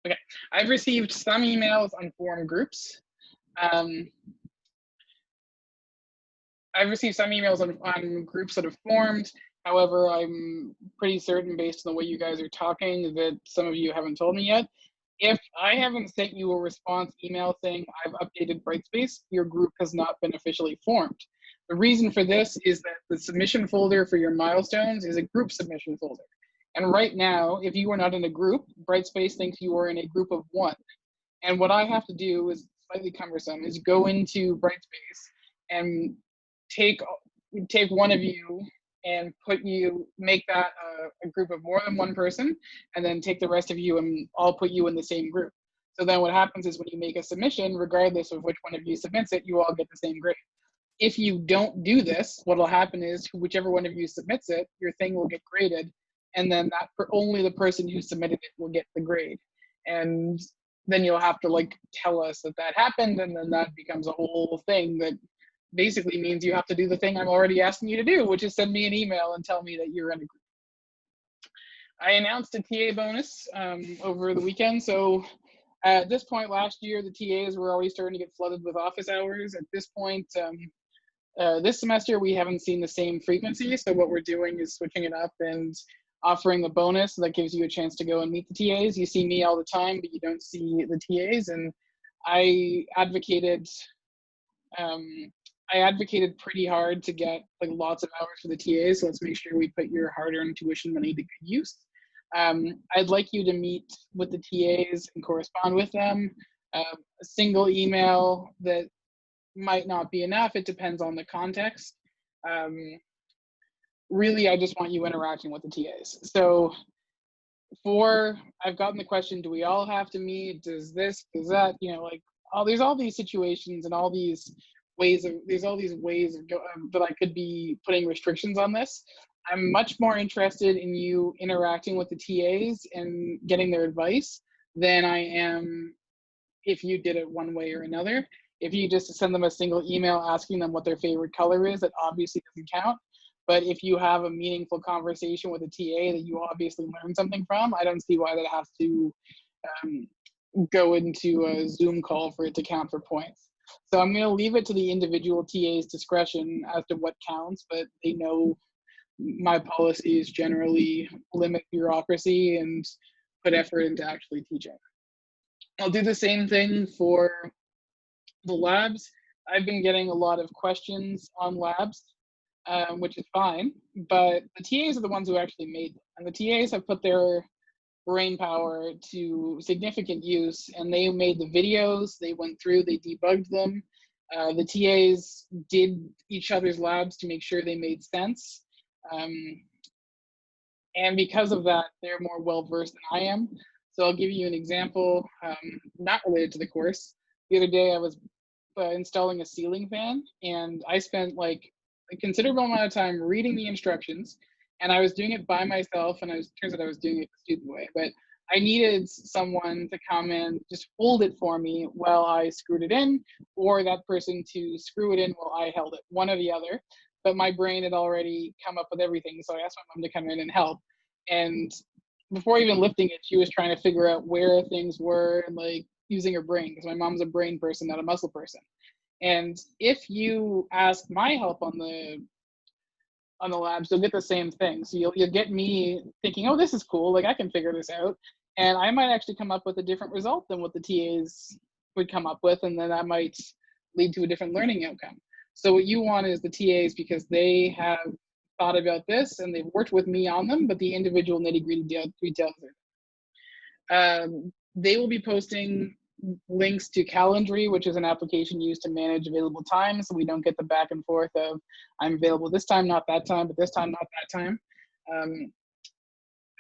Okay, I've received some emails on forum groups. Um, I've received some emails on groups that have formed. However, I'm pretty certain, based on the way you guys are talking, that some of you haven't told me yet. If I haven't sent you a response email saying I've updated Brightspace, your group has not been officially formed. The reason for this is that the submission folder for your milestones is a group submission folder. And right now, if you are not in a group, Brightspace thinks you are in a group of one. And what I have to do is slightly cumbersome, is go into Brightspace and take one of you and make that a group of more than one person, and then take the rest of you and I'll put you in the same group. So then what happens is when you make a submission, regardless of which one of you submits it, you all get the same grade. If you don't do this, what will happen is whichever one of you submits it, your thing will get graded, and then only the person who submitted it will get the grade. And then you'll have to like tell us that that happened, and then that becomes a whole thing that basically means you have to do the thing I'm already asking you to do, which is send me an email and tell me that you're in a group. I announced a TA bonus over the weekend. So at this point last year, the TAs were already starting to get flooded with office hours. At this point, this semester, we haven't seen the same frequency. So what we're doing is switching it up and offering a bonus that gives you a chance to go and meet the TAs. You see me all the time, but you don't see the TAs. And I advocated pretty hard to get like lots of hours for the TAs. So let's make sure we put your hard-earned tuition money to good use. I'd like you to meet with the TAs and correspond with them. A single email that might not be enough. It depends on the context. Really, I just want you interacting with the TAs. So I've gotten the question, do we all have to meet? Does this, does that, like, there's all these situations and all these ways that I could be putting restrictions on this. I'm much more interested in you interacting with the TAs and getting their advice than I am if you did it one way or another. If you just send them a single email asking them what their favorite color is, that obviously doesn't count. But if you have a meaningful conversation with a TA that you obviously learned something from, I don't see why that has to go into a Zoom call for it to count for points. So I'm going to leave it to the individual TA's discretion as to what counts, but they know my policies generally limit bureaucracy and put effort into actually teaching. I'll do the same thing for the labs. I've been getting a lot of questions on labs, which is fine, but the TAs are the ones who actually made them. And the TAs have put their brain power to significant use, and they made the videos, they went through, they debugged them. The TAs did each other's labs to make sure they made sense. And because of that, they're more well-versed than I am. So I'll give you an example, not related to the course. The other day I was installing a ceiling fan, and I spent like a considerable amount of time reading the instructions, and I was doing it by myself, and turns out I was doing it the stupid way, but I needed someone to come and just hold it for me while I screwed it in, or that person to screw it in while I held it, one or the other. But my brain had already come up with everything, so I asked my mom to come in and help. And before even lifting it, she was trying to figure out where things were and like using her brain, because my mom's a brain person, not a muscle person. And if you ask my help on the labs, you'll get the same thing. So you'll get me thinking, oh, this is cool, like I can figure this out. And I might actually come up with a different result than what the TAs would come up with, and then that might lead to a different learning outcome. So what you want is the TAs, because they have thought about this and they've worked with me on them, but the individual nitty-gritty details are. They will be posting links to Calendly, which is an application used to manage available times, so we don't get the back and forth of I'm available this time, not that time, but this time, not that time.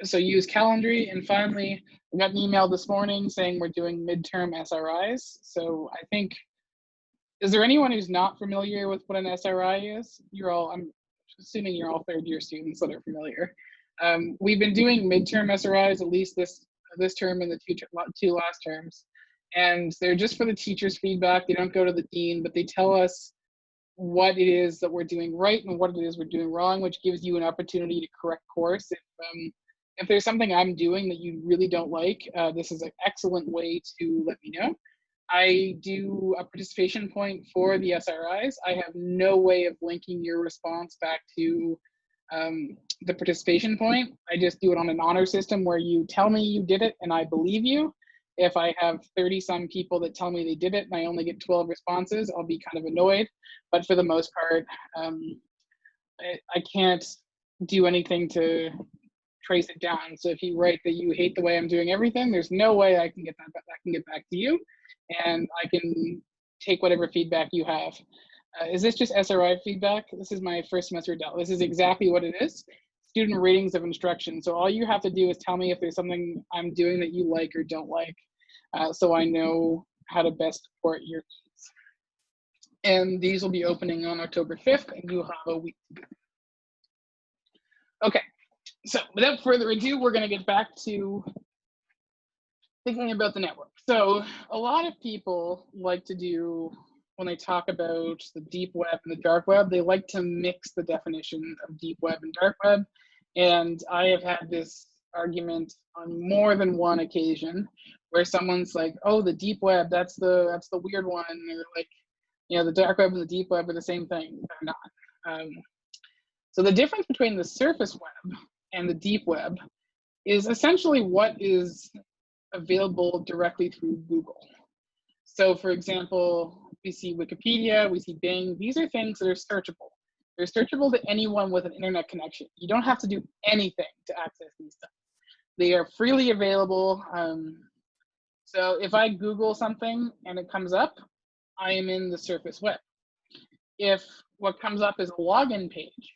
So use Calendly. And finally, we got an email this morning saying we're doing midterm SRIs. So I think, is there anyone who's not familiar with what an SRI is? I'm assuming you're all third year students that are familiar. We've been doing midterm SRIs, at least this term and the two last terms. And they're just for the teachers' feedback. They don't go to the dean, but they tell us what it is that we're doing right and what it is we're doing wrong, which gives you an opportunity to correct course If there's something I'm doing that you really don't like, this is an excellent way to let me know. I do a participation point for the SRIs. I have no way of linking your response back to the participation point. I just do it on an honor system where you tell me you did it and I believe you. If I have 30 some people that tell me they did it and I only get 12 responses, I'll be kind of annoyed. But for the most part, I can't do anything to trace it down. So if you write that you hate the way I'm doing everything, there's no way I can get back to you, and I can take whatever feedback you have. Is this just SRI feedback? This is my first semester Dell. This is exactly what it is. Student ratings of instruction. So all you have to do is tell me if there's something I'm doing that you like or don't like, so I know how to best support your needs. And these will be opening on October 5th, and you'll have a week to go. Okay, so without further ado, we're going to get back to thinking about the network. So a lot of people like to do, when they talk about the deep web and the dark web, they like to mix the definition of deep web and dark web. And I have had this argument on more than one occasion where someone's like, oh, the deep web, that's the weird one. Or like, you know, the dark web and the deep web are the same thing. They're not. So the difference between the surface web and the deep web is essentially what is available directly through Google. So for example, we see Wikipedia, we see Bing. These are things that are searchable. They're searchable to anyone with an internet connection. You don't have to do anything to access these things. They are freely available. So if I Google something and it comes up, I am in the surface web. If what comes up is a login page,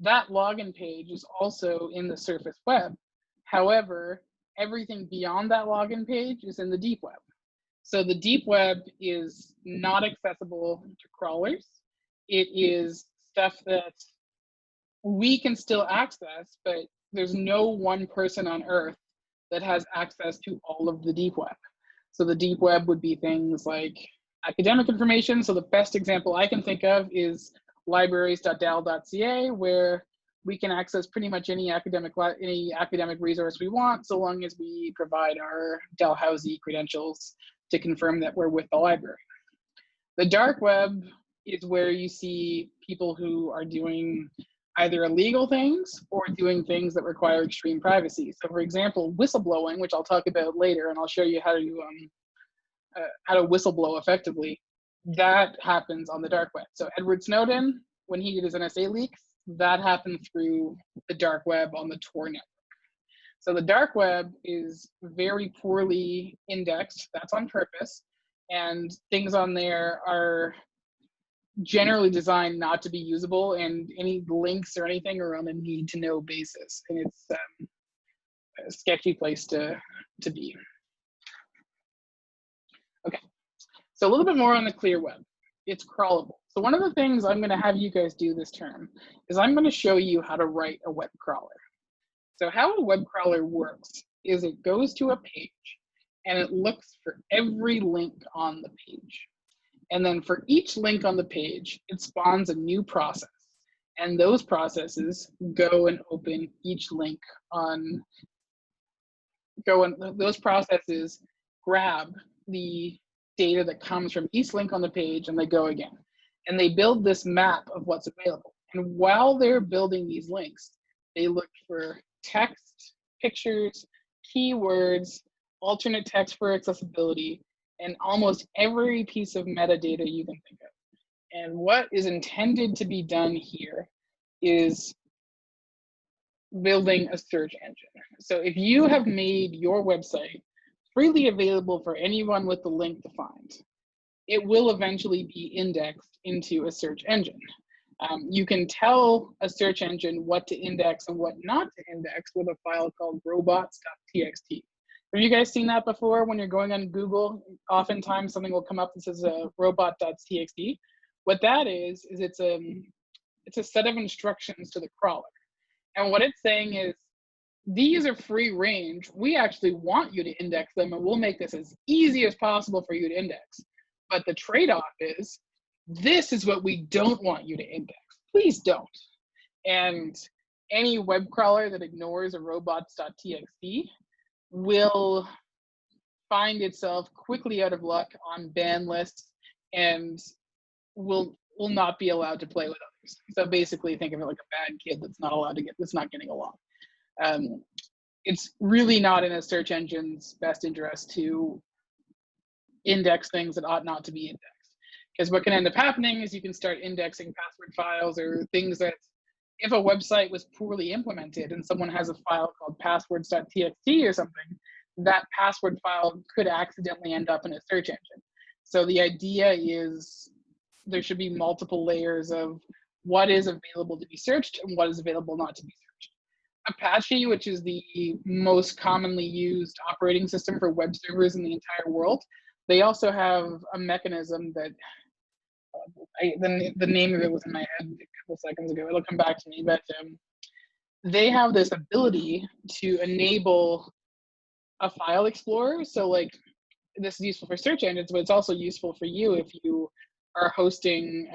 that login page is also in the surface web. However, everything beyond that login page is in the deep web. So the deep web is not accessible to crawlers. It is stuff that we can still access, but there's no one person on Earth that has access to all of the deep web. So the deep web would be things like academic information. So the best example I can think of is libraries.dal.ca, where we can access pretty much any academic resource we want, so long as we provide our Dalhousie credentials to confirm that we're with the library. The dark web is where you see people who are doing either illegal things or doing things that require extreme privacy. So for example, whistleblowing, which I'll talk about later, and I'll show you how to whistleblow effectively, that happens on the dark web. So Edward Snowden, when he did his NSA leaks, that happened through the dark web on the TOR network. So the dark web is very poorly indexed. That's on purpose. And things on there are generally designed not to be usable, and any links or anything are on a need-to-know basis. And it's a sketchy place to be. Okay, so a little bit more on the clear web. It's crawlable. So one of the things I'm going to have you guys do this term is I'm going to show you how to write a web crawler. So how a web crawler works is it goes to a page and it looks for every link on the page. And then for each link on the page, it spawns a new process. And those processes go and open each link on, those processes grab the data that comes from each link on the page and they go again. And they build this map of what's available. And while they're building these links, they look for text, pictures, keywords, alternate text for accessibility, and almost every piece of metadata you can think of. And what is intended to be done here is building a search engine. So if you have made your website freely available for anyone with the link to find, it will eventually be indexed into a search engine. You can tell a search engine what to index and what not to index with a file called robots.txt. Have you guys seen that before? When you're going on Google, oftentimes something will come up that says robot.txt. What that is it's a set of instructions to the crawler. And what it's saying is, these are free range. We actually want you to index them, and we'll make this as easy as possible for you to index. But the trade-off is, this is what we don't want you to index. Please don't. And any web crawler that ignores a robots.txt will find itself quickly out of luck on ban lists and will not be allowed to play with others. So basically, think of it like a bad kid that's not getting along. It's really not in a search engine's best interest to index things that ought not to be indexed. Because what can end up happening is you can start indexing password files or things that, if a website was poorly implemented and someone has a file called passwords.txt or something, that password file could accidentally end up in a search engine. So the idea is there should be multiple layers of what is available to be searched and what is available not to be searched. Apache, which is the most commonly used operating system for web servers in the entire world, they also have a mechanism that the name of it was in my head a couple seconds ago. It'll come back to me, but they have this ability to enable a file explorer. So like, this is useful for search engines, but it's also useful for you if you are hosting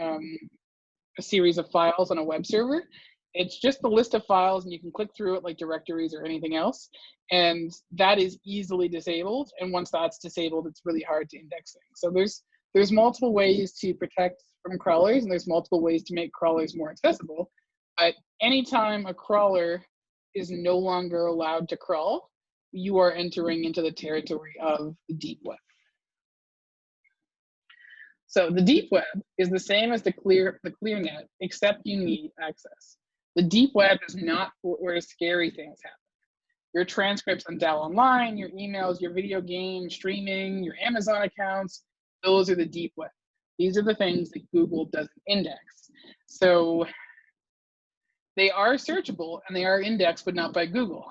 a series of files on a web server. It's just the list of files and you can click through it like directories or anything else. And that is easily disabled. And once that's disabled, it's really hard to index things. So there's multiple ways to protect from crawlers, and there's multiple ways to make crawlers more accessible. But anytime a crawler is no longer allowed to crawl, you are entering into the territory of the deep web. So the deep web is the same as the ClearNet, except you need access. The deep web is not where scary things happen. Your transcripts on Dell Online, your emails, your video game streaming, your Amazon accounts, those are the deep web. These are the things that Google doesn't index. So they are searchable and they are indexed, but not by Google.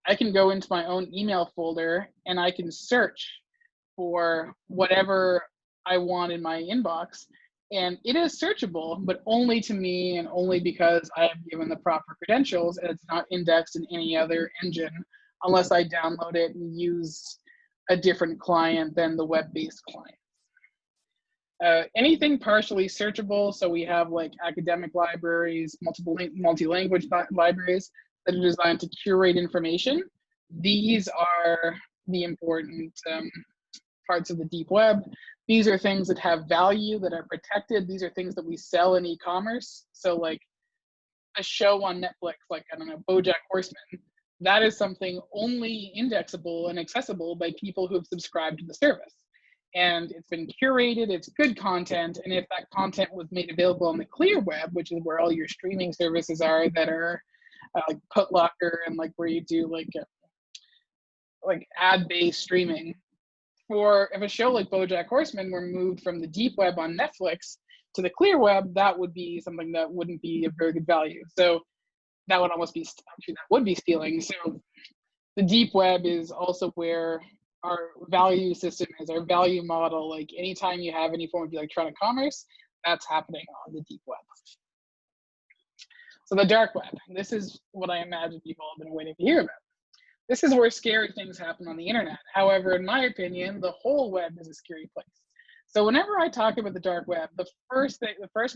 I can go into my own email folder and I can search for whatever I want in my inbox, and it is searchable, but only to me and only because I have given the proper credentials, and it's not indexed in any other engine unless I download it and use a different client than the web-based client. Anything partially searchable, so we have like academic libraries, multi-language libraries that are designed to curate information. These are the important parts of the deep web. These are things that have value, that are protected. These are things that we sell in e-commerce. So like a show on Netflix, like, I don't know, BoJack Horseman, that is something only indexable and accessible by people who have subscribed to the service. And it's been curated, it's good content, and if that content was made available on the clear web, which is where all your streaming services are that are like Putlocker and like where you do like ad-based streaming, for if a show like BoJack Horseman were moved from the deep web on Netflix to the clear web, that would be something that wouldn't be of very good value. So that would almost be, actually that would be stealing. So the deep web is also where our value system is, our value model. Like anytime you have any form of electronic commerce, that's happening on the deep web. So the dark web, this is what I imagine you've all been waiting to hear about. This is where scary things happen on the internet. However, in my opinion, the whole web is a scary place. So whenever I talk about the dark web, the first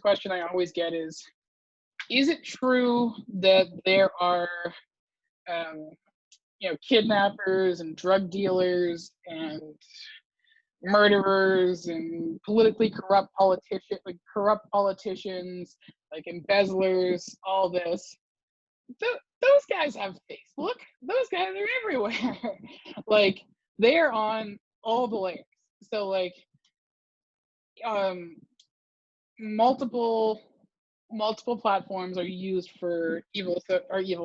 question I always get is it true that there are kidnappers and drug dealers and murderers and politically corrupt politicians, like embezzlers, all this? Those guys have Facebook. Those guys are everywhere. Like, they're on all the layers. So like multiple platforms are used for evil.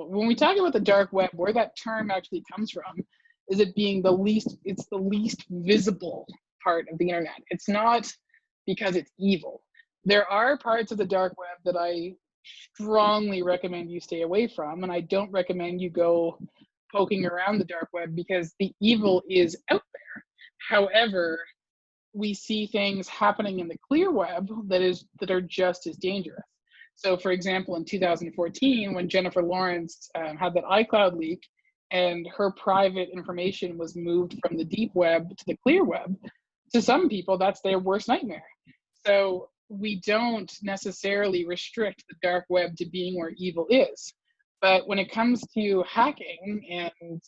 When we talk about the dark web, where that term actually comes from is it being the least visible part of the internet. It's not because it's evil. There are parts of the dark web that I strongly recommend you stay away from, and I don't recommend you go poking around the dark web because the evil is out there. However, we see things happening in the clear web that are just as dangerous. So for example, in 2014, when Jennifer Lawrence had that iCloud leak and her private information was moved from the deep web to the clear web, to some people, that's their worst nightmare. So we don't necessarily restrict the dark web to being where evil is. But when it comes to hacking and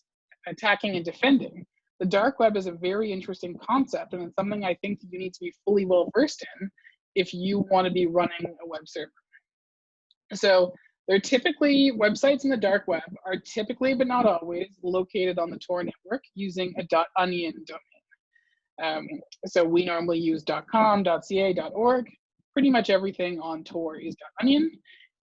attacking and defending, the dark web is a very interesting concept, and it's something I think you need to be fully well versed in if you want to be running a web server. So they're typically, websites in the dark web are typically, but not always, located on the Tor network using a .onion domain. So we normally use .com, .ca, .org. Pretty much everything on Tor is .onion,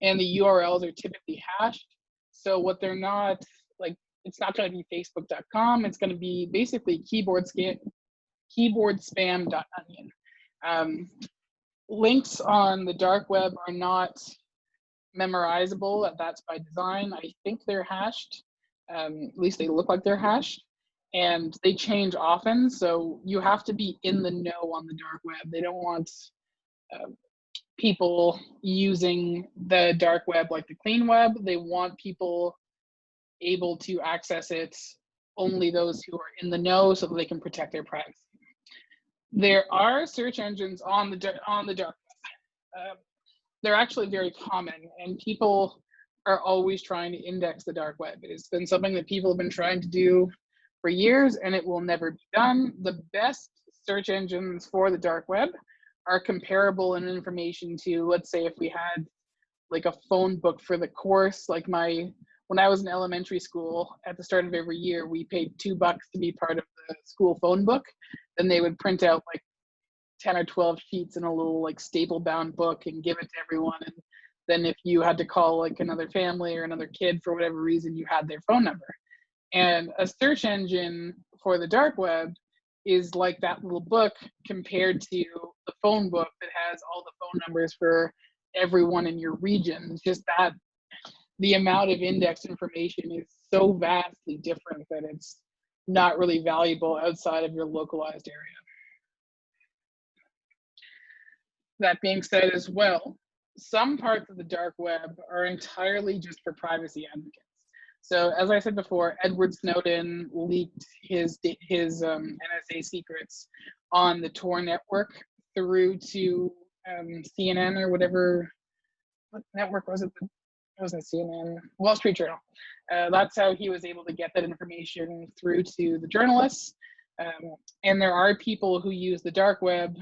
and the URLs are typically hashed. So what they're not, like, it's not going to be facebook.com. It's going to be basically keyboard spam.onion. Links on the dark web are not memorizable. That's by design. I think they're hashed. At least they look like they're hashed, and they change often. So you have to be in the know on the dark web. They don't want people using the dark web like the clean web. They want people able to access it, only those who are in the know, so that they can protect their privacy. There are search engines on the dark web. They're actually very common, and people are always trying to index the dark web. It's been something that people have been trying to do for years, and it will never be done. The best search engines for the dark web are comparable in information to, let's say, if we had like a phone book for the course, like when I was in elementary school, at the start of every year, we paid $2 to be part of the school phone book. Then they would print out like 10 or 12 sheets in a little like staple bound book and give it to everyone. And then if you had to call like another family or another kid for whatever reason, you had their phone number. And a search engine for the dark web is like that little book compared to the phone book that has all the phone numbers for everyone in your region. It's just that the amount of indexed information is so vastly different that it's not really valuable outside of your localized area. That being said as well, some parts of the dark web are entirely just for privacy advocates. So as I said before, Edward Snowden leaked his NSA secrets on the Tor network through to CNN or whatever. What network was it? It wasn't CNN, Wall Street Journal. That's how he was able to get that information through to the journalists. And there are people who use the dark web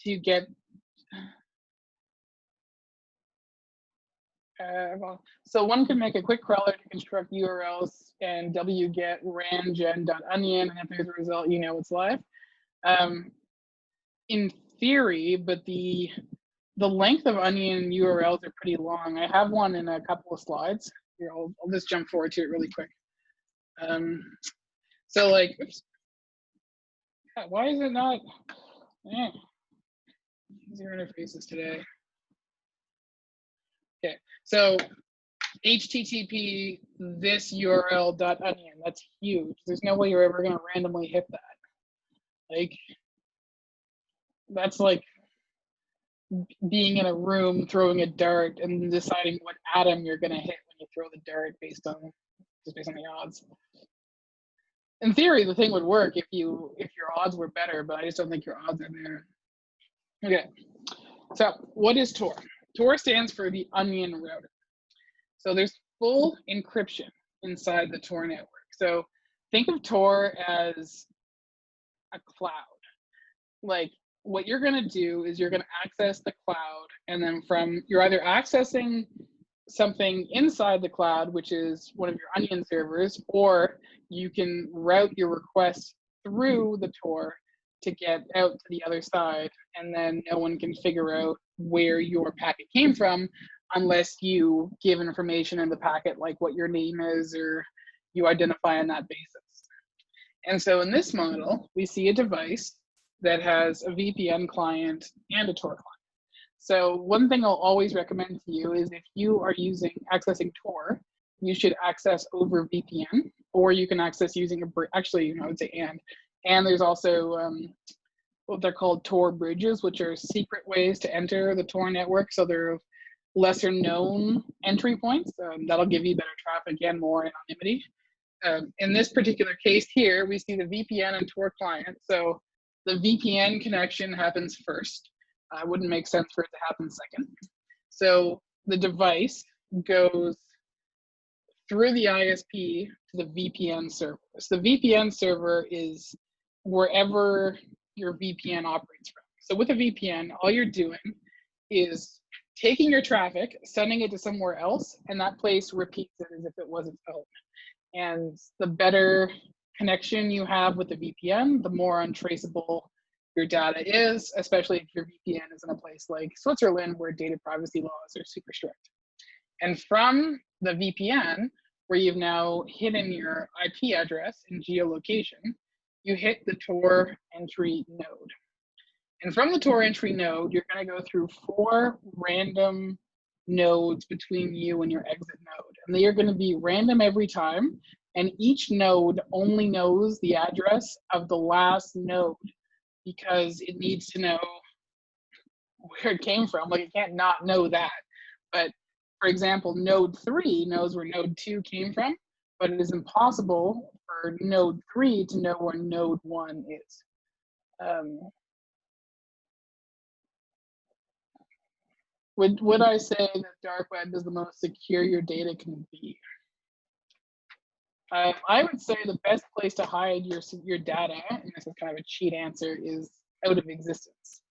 to get so one can make a quick crawler to construct URLs and wget rangen.onion, and if there's a result, you know it's live. In theory, but the length of onion URLs are pretty long. I have one in a couple of slides. Here, I'll just jump forward to it really quick. So like, oops. Why is it not? User interfaces today. Okay, so HTTP this URL.onion, that's huge. There's no way you're ever gonna randomly hit that. Like, that's like being in a room throwing a dart and deciding what atom you're gonna hit when you throw the dart based on the odds. In theory, the thing would work if your odds were better, but I just don't think your odds are there. Okay, so what is Tor? Tor stands for the onion router. So there's full encryption inside the Tor network. So think of Tor as a cloud. Like, what you're going to do is you're going to access the cloud, and then you're either accessing something inside the cloud, which is one of your onion servers, or you can route your request through the Tor to get out to the other side, and then no one can figure out where your packet came from unless you give information in the packet, like what your name is, or you identify on that basis. And so in this model, we see a device that has a VPN client and a Tor client. So one thing I'll always recommend to you is if you are accessing Tor, you should access over VPN, or you can access using actually, I would say and there's also what they're called Tor bridges, which are secret ways to enter the Tor network. So they're lesser known entry points. That'll give you better traffic and more anonymity. In this particular case here, we see the VPN and Tor client. So the VPN connection happens first. Wouldn't make sense for it to happen second. So the device goes through the ISP to the VPN server. So the VPN server is wherever your VPN operates from. So with a VPN, all you're doing is taking your traffic, sending it to somewhere else, and that place repeats it as if it was its own. And the better connection you have with the VPN, the more untraceable your data is, especially if your VPN is in a place like Switzerland where data privacy laws are super strict. And from the VPN, where you've now hidden your IP address and geolocation, you hit the TOR entry node. And from the TOR entry node, you're going to go through 4 random nodes between you and your exit node. And they are going to be random every time. And each node only knows the address of the last node because it needs to know where it came from. Like, it can't not know that. But for example, node 3 knows where node 2 came from, but it is impossible for node 3 to know where node 1 is. Would I say that dark web is the most secure your data can be? I would say the best place to hide your data, and this is kind of a cheat answer, is out of existence.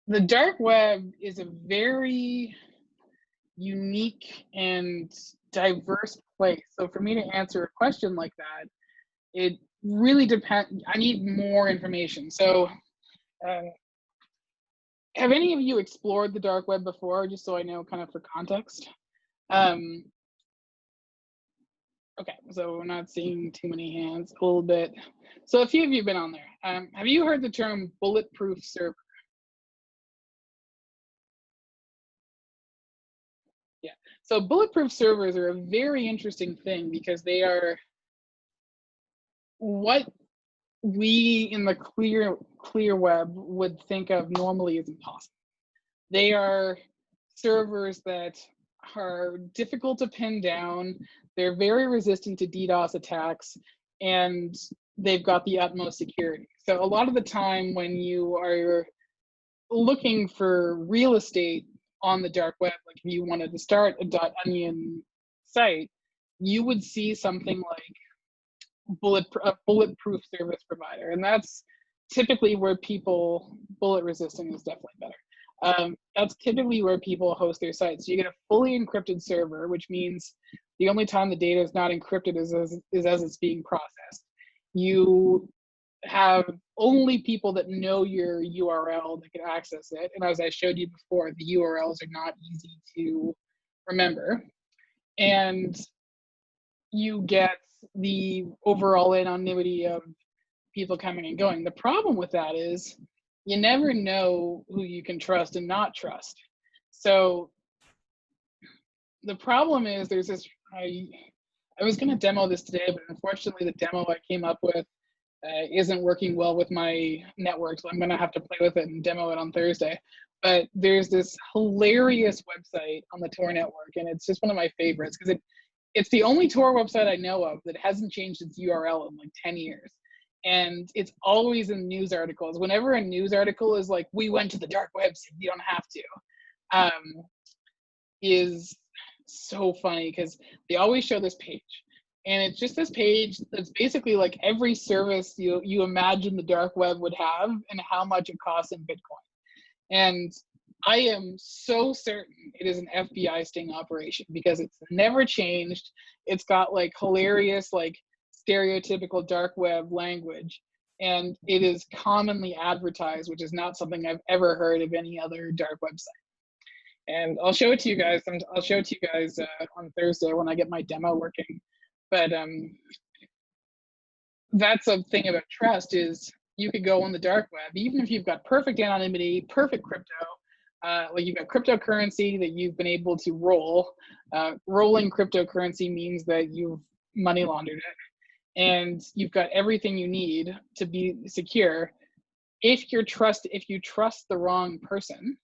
The dark web is a very unique and diverse place. So for me to answer a question like that, it really depends. I need more information. So have any of you explored the dark web before, just so I know kind of for context? Okay, so we're not seeing too many hands, a little bit. So a few of you have been on there. Have you heard the term bulletproof server? Yeah, so bulletproof servers are a very interesting thing because they are what we in the clear web would think of normally as impossible. They are servers that are difficult to pin down. They're very resistant to DDoS attacks, and they've got the utmost security. So a lot of the time when you are looking for real estate on the dark web, like if you wanted to start a .onion site, you would see something like a bulletproof service provider, and that's typically where people, bullet resistant is definitely better. That's typically where people host their sites. So you get a fully encrypted server, which means the only time the data is not encrypted is as it's being processed. You have only people that know your URL that can access it. And as I showed you before, the URLs are not easy to remember. And you get the overall anonymity of people coming and going. The problem with that is you never know who you can trust and not trust. So the problem is there's this, I was going to demo this today, but unfortunately the demo I came up with isn't working well with my network, so I'm going to have to play with it and demo it on Thursday. But there's this hilarious website on the TOR network, and it's just one of my favorites because it's the only TOR website I know of that hasn't changed its URL in like 10 years. And it's always in news articles. Whenever a news article is like, we went to the dark web, so you don't have to, is so funny because they always show this page. And it's just this page that's basically like every service you imagine the dark web would have and how much it costs in Bitcoin. And I am so certain it is an FBI sting operation because it's never changed. It's got like hilarious, like stereotypical dark web language, and it is commonly advertised, which is not something I've ever heard of any other dark website. And I'll show it to you guys. I'll show it to you guys on Thursday when I get my demo working. But that's a thing about trust is you could go on the dark web, even if you've got perfect anonymity, perfect crypto, like you've got cryptocurrency that you've been able to roll. Rolling cryptocurrency means that you've money laundered it, and you've got everything you need to be secure. If you trust the wrong person,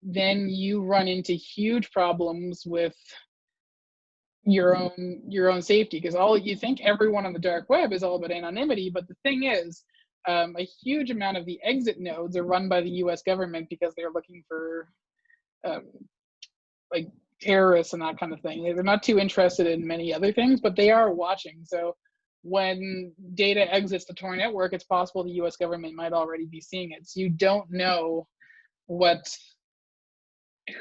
then you run into huge problems with your own safety, because you think everyone on the dark web is all about anonymity, but the thing is, a huge amount of the exit nodes are run by the U.S. government because they're looking for like terrorists and that kind of thing. They're not too interested in many other things, but they are watching. So when data exits the Tor network, it's possible the US government might already be seeing it. So you don't know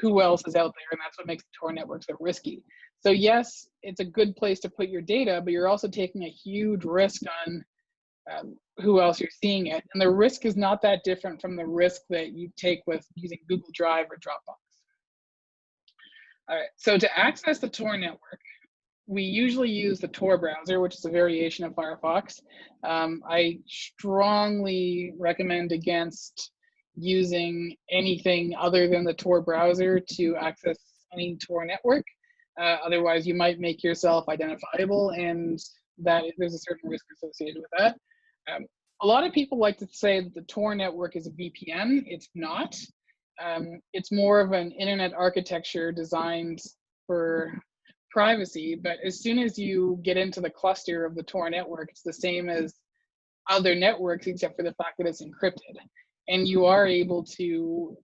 who else is out there, and that's what makes the Tor network so risky. So yes, it's a good place to put your data, but you're also taking a huge risk on who else you're seeing it. And the risk is not that different from the risk that you take with using Google Drive or Dropbox. All right, so to access the Tor network, we usually use the Tor browser, which is a variation of Firefox. I strongly recommend against using anything other than the Tor browser to access any Tor network. Otherwise, you might make yourself identifiable, and there's a certain risk associated with that. A lot of people like to say that the Tor network is a VPN. It's not. It's more of an internet architecture designed for privacy, but as soon as you get into the cluster of the Tor network, it's the same as other networks except for the fact that it's encrypted. And you are able to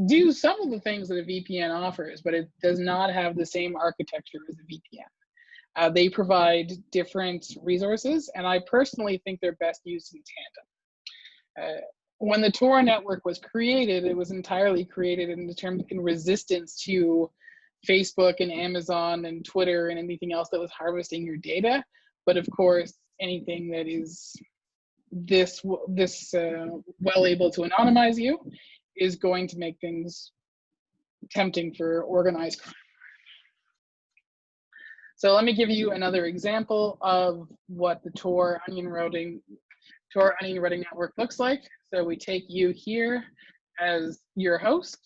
do some of the things that a VPN offers, but it does not have the same architecture as a VPN. They provide different resources, and I personally think they're best used in tandem. When the Tor network was created, it was entirely created in resistance to Facebook and Amazon and Twitter and anything else that was harvesting your data. But of course, anything that is this well able to anonymize you is going to make things tempting for organized crime. So let me give you another example of what the Tor onion routing network looks like. So we take you here as your host,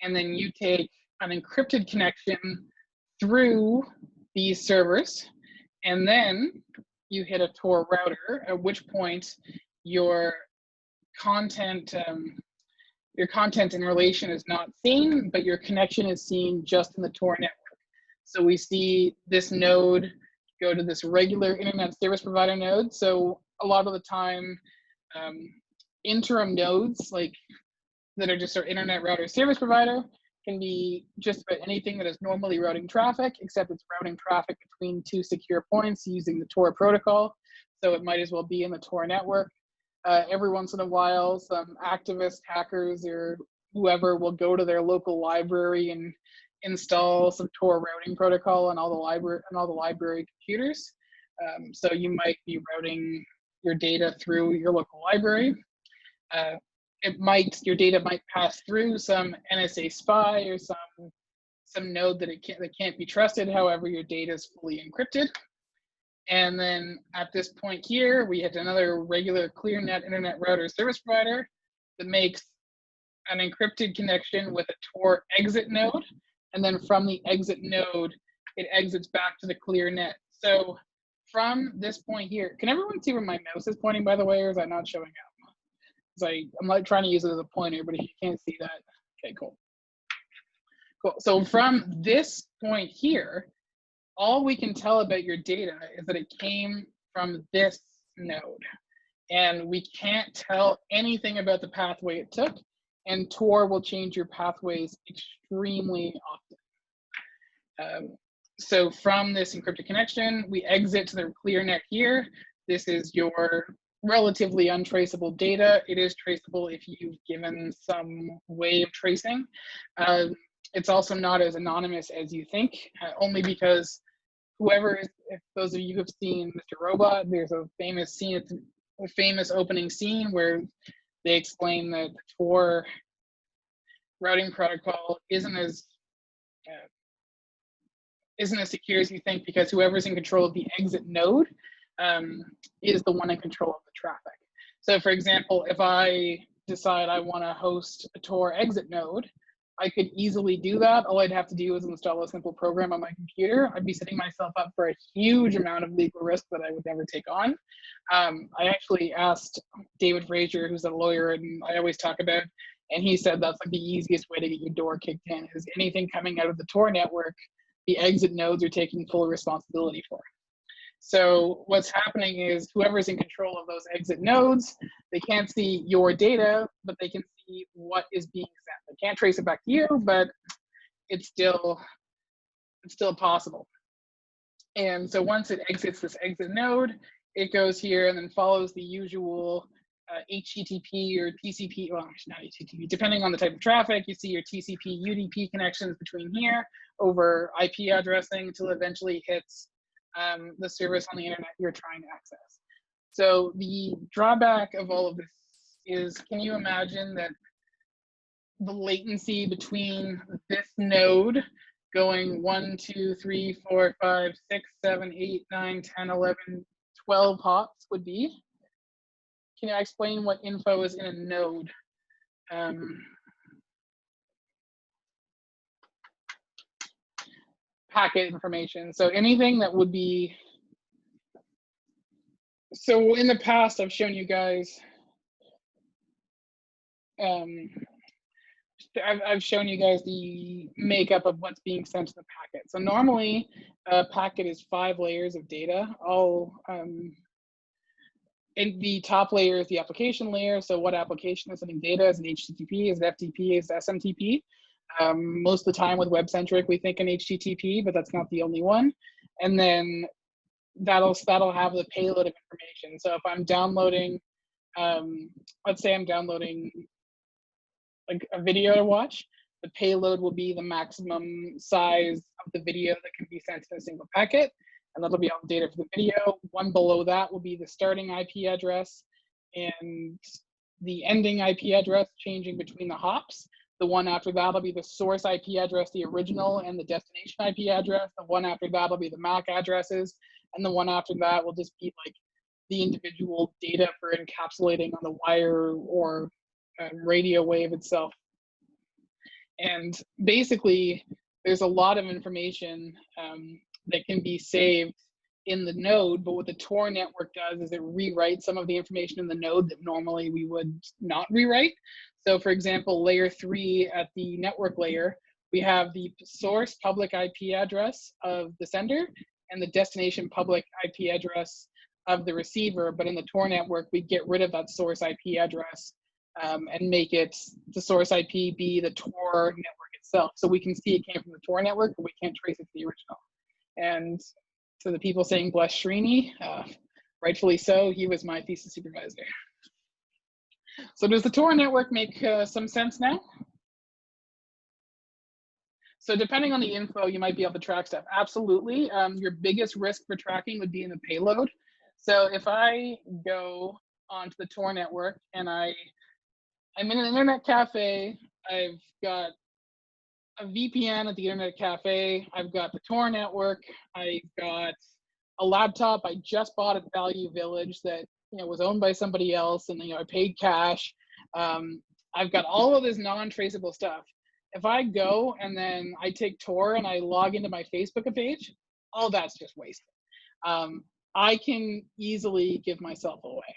and then you take an encrypted connection through these servers, and then you hit a Tor router, at which point your content in relation is not seen, but your connection is seen just in the Tor network. So we see this node go to this regular internet service provider node. So a lot of the time, interim nodes like that are just our internet router service provider can be just about anything that is normally routing traffic, except it's routing traffic between two secure points using the Tor protocol. So it might as well be in the Tor network. Every once in a while, some activist hackers or whoever will go to their local library and install some Tor routing protocol on all the library computers. So you might be routing your data through your local library. Your data might pass through some NSA spy or some node that can't be trusted. However, your data is fully encrypted. And then at this point here, we hit another regular ClearNet internet router service provider that makes an encrypted connection with a Tor exit node. And then from the exit node, it exits back to the ClearNet. So from this point here, can everyone see where my mouse is pointing, by the way, or is that not showing up? I'm like trying to use it as a pointer, but if you can't see that, okay, cool. Cool. So from this point here, all we can tell about your data is that it came from this node. And we can't tell anything about the pathway it took, and Tor will change your pathways extremely often. So from this encrypted connection, we exit to the ClearNet here. This is your relatively untraceable data. It is traceable if you've given some way of tracing. It's also not as anonymous as you think, only because if those of you who have seen Mr. Robot, there's a famous scene, a famous opening scene where they explain that the Tor routing protocol isn't as secure as you think, because whoever's in control of the exit node is the one in control of the traffic. So for example, if I decide I want to host a Tor exit node, I could easily do that. All I'd have to do is install a simple program on my computer. I'd be setting myself up for a huge amount of legal risk that I would never take on. I actually asked David Frazier, who's a lawyer and I always talk about, and he said that's like the easiest way to get your door kicked in, is anything coming out of the Tor network, the exit nodes are taking full responsibility for. So what's happening is whoever's in control of those exit nodes, they can't see your data, but they can see what is being sent. They can't trace it back to you, but it's still possible. And so once it exits this exit node, it goes here and then follows the usual HTTP or TCP, well, not HTTP, depending on the type of traffic. You see your TCP, UDP connections between here over IP addressing until it eventually hits the service on the internet you're trying to access. So the drawback of all of this is, can you imagine that the latency between this node going 1, 2, 3, 4, 5, 6, 7, 8, 9, 10, 11, 12 hops would be? Can I explain what info is in a node? Packet information. So anything that would be, so in the past, I've shown you guys, I've shown you guys the makeup of what's being sent to the packet. So normally a packet is 5 layers of data. And the top layer is the application layer. So what application is sending data? Is it HTTP? Is it FTP? Is it SMTP? Most of the time with web-centric, we think in HTTP, but that's not the only one. And then that'll have the payload of information. So if I'm downloading, let's say I'm downloading like a video to watch, the payload will be the maximum size of the video that can be sent in a single packet, and that'll be all the data for the video. One below that will be the starting IP address and the ending IP address changing between the hops. The one after that will be the source IP address, the original, and the destination IP address. The one after that will be the MAC addresses, and the one after that will just be like the individual data for encapsulating on the wire or radio wave itself. And basically, there's a lot of information that can be saved in the node, but what the TOR network does is it rewrites some of the information in the node that normally we would not rewrite. So for example, layer 3 at the network layer, we have the source public IP address of the sender and the destination public IP address of the receiver, but in the TOR network, we get rid of that source IP address and make it the source IP be the TOR network itself. So we can see it came from the TOR network, but we can't trace it to the original. And to the people saying bless Srini, rightfully so, he was my thesis supervisor. So does the TOR network make some sense now? So depending on the info, you might be able to track stuff. Absolutely. Your biggest risk for tracking would be in the payload. So if I go onto the TOR network and I'm in an internet cafe, I've got a VPN at the internet cafe, I've got the TOR network, I've got a laptop I just bought at Value Village that was owned by somebody else, and I paid cash. I've got all of this non-traceable stuff. If I go and then I take TOR and I log into my Facebook page, all that's just wasted. I can easily give myself away.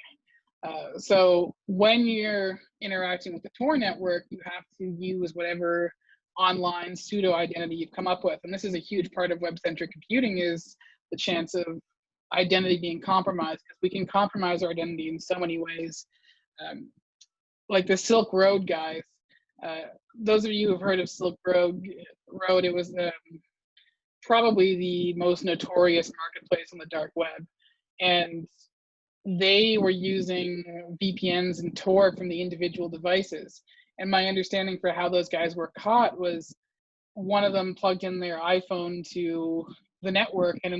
So when you're interacting with the TOR network, you have to use whatever online pseudo identity you've come up with. And this is a huge part of web-centric computing, is the chance of identity being compromised, because we can compromise our identity in so many ways. Like the Silk Road guys, those of you who have heard of Silk Road, it was probably the most notorious marketplace on the dark web. And they were using VPNs and TOR from the individual devices. And my understanding for how those guys were caught was one of them plugged in their iPhone to the network, and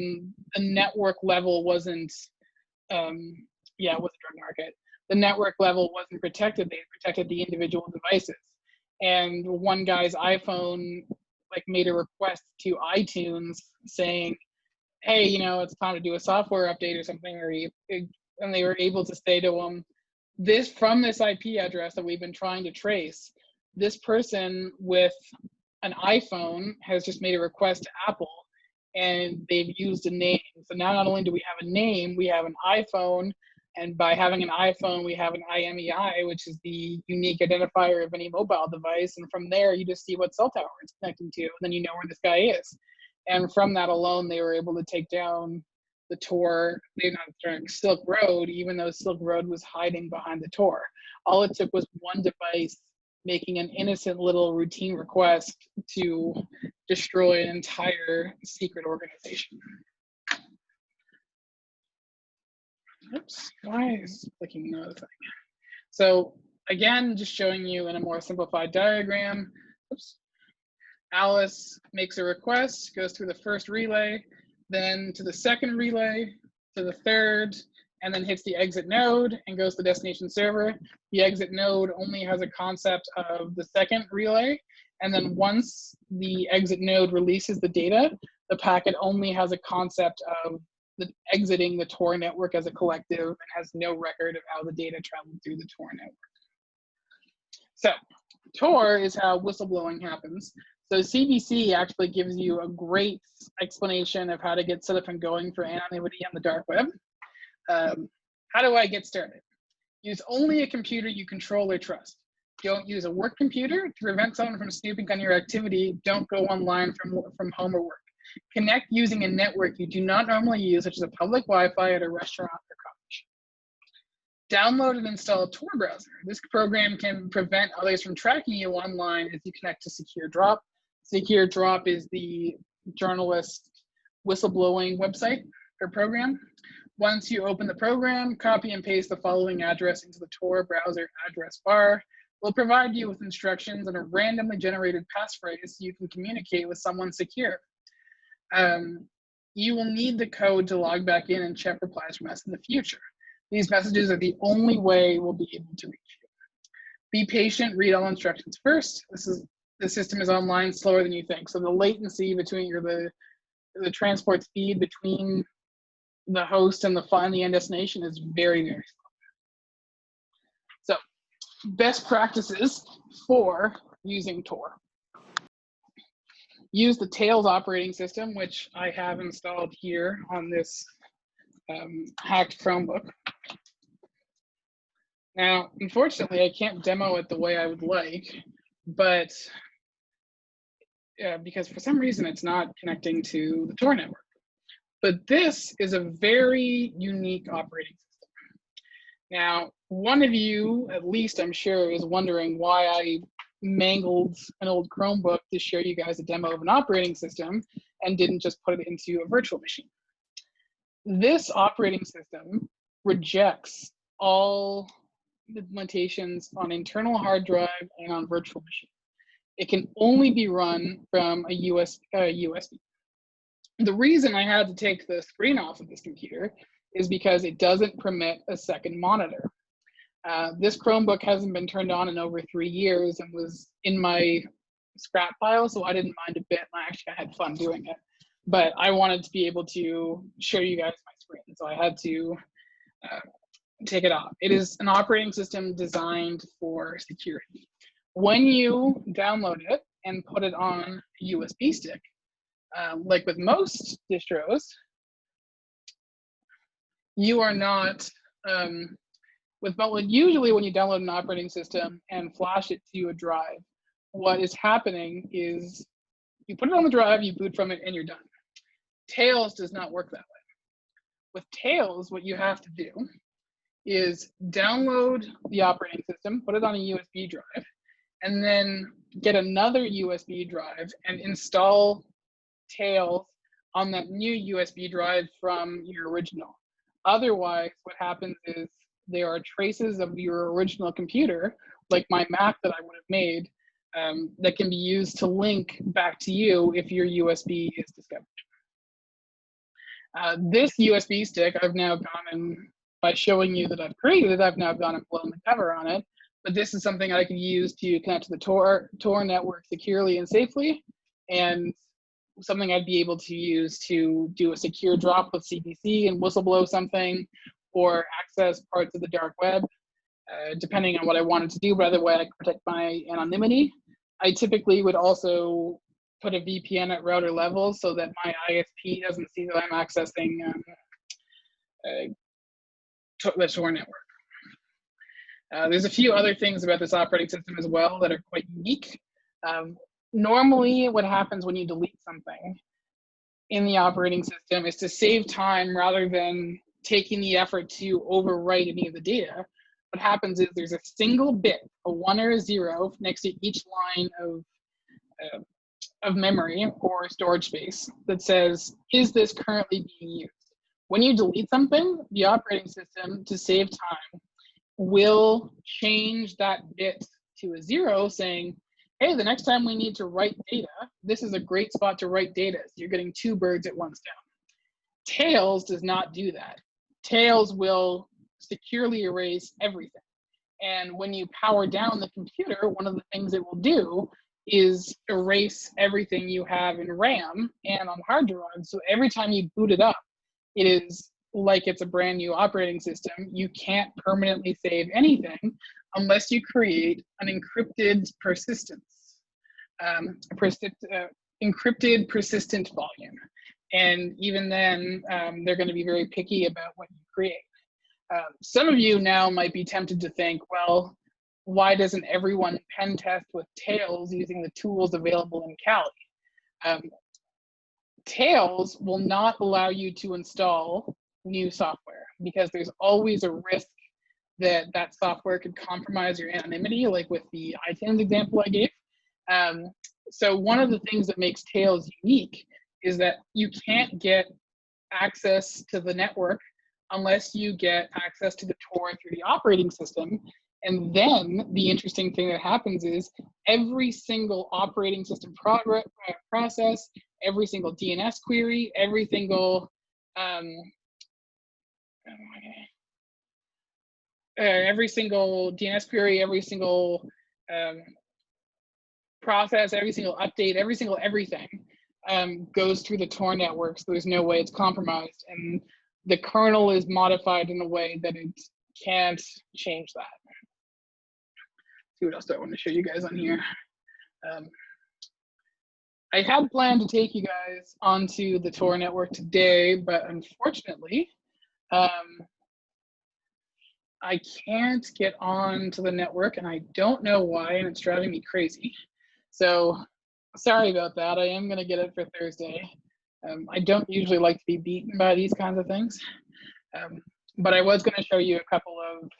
the network level wasn't, it was a drug market. The network level wasn't protected. They protected the individual devices. And one guy's iPhone made a request to iTunes saying, hey, it's time to do a software update or something, and they were able to say to him, from this IP address that we've been trying to trace, this person with an iPhone has just made a request to Apple, and they've used a name. So now not only do we have a name, we have an iPhone, and by having an iPhone, we have an IMEI, which is the unique identifier of any mobile device. And from there, you just see what cell tower it's connecting to, and then you know where this guy is. And from that alone, they were able to take down the TOR, Silk Road, even though Silk Road was hiding behind the TOR. All it took was one device making an innocent little routine request to destroy an entire secret organization. Oops, why is clicking another thing? So again, just showing you in a more simplified diagram. Oops. Alice makes a request, goes through the first relay, then to the second relay, to the third, and then hits the exit node and goes to the destination server. The exit node only has a concept of the second relay, and then once the exit node releases the data, the packet only has a concept of exiting the TOR network as a collective and has no record of how the data traveled through the TOR network. So TOR is how whistleblowing happens. So CBC actually gives you a great explanation of how to get set up and going for anonymity on the dark web. How do I get started? Use only a computer you control or trust. Don't use a work computer. To prevent someone from snooping on your activity, don't go online from home or work. Connect using a network you do not normally use, such as a public Wi-Fi at a restaurant or college. Download and install a Tor browser. This program can prevent others from tracking you online as you connect to Secure Drop. Secure Drop is the journalist whistleblowing website or program. Once you open the program, copy and paste the following address into the Tor browser address bar. We'll provide you with instructions and a randomly generated passphrase so you can communicate with someone secure. You will need the code to log back in and check replies from us in the future. These messages are the only way we'll be able to reach you. Be patient, read all instructions first. The system is online slower than you think. So the latency between the transport speed between the host and the end destination is very, very slow. So best practices for using TOR. Use the Tails operating system, which I have installed here on this hacked Chromebook. Now, unfortunately, I can't demo it the way I would like, but because for some reason it's not connecting to the TOR network. But this is a very unique operating system. Now, one of you, at least I'm sure, is wondering why I mangled an old Chromebook to show you guys a demo of an operating system and didn't just put it into a virtual machine. This operating system rejects all implementations on internal hard drive and on virtual machine. It can only be run from a USB. The reason I had to take the screen off of this computer is because it doesn't permit a second monitor. This Chromebook hasn't been turned on in over 3 years and was in my scrap pile, so I didn't mind a bit. I had fun doing it, but I wanted to be able to show you guys my screen, so I had to take it off. It is an operating system designed for security. When you download it and put it on a USB stick, like with most distros, you are not, usually when you download an operating system and flash it to a drive, what is happening is you put it on the drive, you boot from it, and you're done. Tails does not work that way. With Tails, what you have to do is download the operating system, put it on a USB drive, and then get another USB drive and install Tails on that new USB drive from your original. Otherwise, what happens is there are traces of your original computer, like my Mac that I would have made, that can be used to link back to you if your USB is discovered. This USB stick, I've now gone and, by showing you that I've created it, I've now gone and blown the cover on it. But this is something I can use to connect to the TOR network securely and safely, and something I'd be able to use to do a secure drop with CBC and whistleblow something, or access parts of the dark web, depending on what I wanted to do. But other way, I can protect my anonymity. I typically would also put a VPN at router level so that my ISP doesn't see that I'm accessing the TOR network. There's a few other things about this operating system as well that are quite unique. Normally, what happens when you delete something in the operating system is to save time rather than taking the effort to overwrite any of the data. what happens is there's a single bit, a 1 or a 0, next to each line of memory or storage space that says, is this currently being used? When you delete something, the operating system, to save time, will change that bit to a 0, saying, hey, the next time we need to write data, this is a great spot to write data. So you're getting 2 birds at one stone. Tails does not do that. Tails will securely erase everything. And when you power down the computer, one of the things it will do is erase everything you have in RAM and on hard drives. So every time you boot it up, it is like it's a brand new operating system. You can't permanently save anything unless you create an encrypted persistence, encrypted persistent volume. And even then, they're going to be very picky about what you create. Some of you now might be tempted to think, well, why doesn't everyone pen test with Tails using the tools available in Kali? Tails will not allow you to install new software because there's always a risk that that software could compromise your anonymity, like with the iTunes example I gave. So one of the things that makes Tails unique is that you can't get access to the network unless you get access to the TOR through the operating system. And then the interesting thing that happens is every single operating system process, every single DNS query, every single DNS query, every single process, every single update, every single everything goes through the TOR network, so there's no way it's compromised. And the kernel is modified in a way that it can't change that. Let's see what else do I want to show you guys on here. I had planned to take you guys onto the TOR network today, but unfortunately, I can't get on to the network, and I don't know why, and it's driving me crazy. So sorry about that. I am going to get it for Thursday. I don't usually like to be beaten by these kinds of things, but I was going to show you a couple of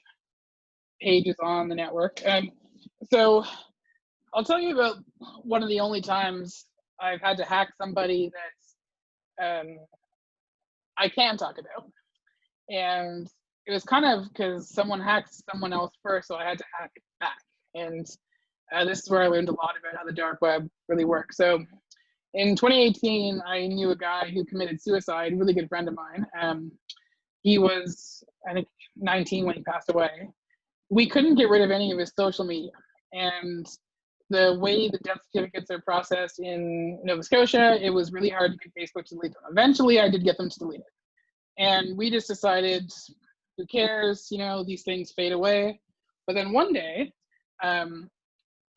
pages on the network. So I'll tell you about one of the only times I've had to hack somebody that I can talk about. And it was kind of because someone hacked someone else first, so I had to hack it back. And this is where I learned a lot about how the dark web really works. So in 2018, I knew a guy who committed suicide, a really good friend of mine. He was, I think, 19 when he passed away. We couldn't get rid of any of his social media. And the way the death certificates are processed in Nova Scotia, it was really hard to get Facebook to delete them. Eventually, I did get them to delete it. And we just decided, who cares? You know, these things fade away. But then one day,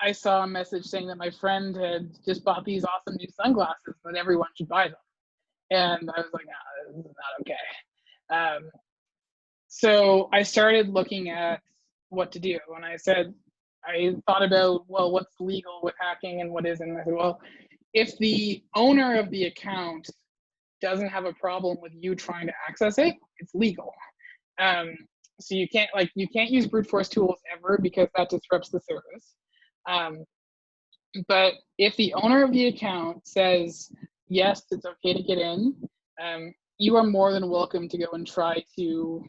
I saw a message saying that my friend had just bought these awesome new sunglasses, that everyone should buy them. And I was like, nah, this is not okay. So I started looking at what to do. And I thought about, well, what's legal with hacking and what isn't. And I said, well, if the owner of the account doesn't have a problem with you trying to access it, it's legal. So you can't use brute force tools ever because that disrupts the service. But if the owner of the account says, yes, it's okay to get in, you are more than welcome to go and try to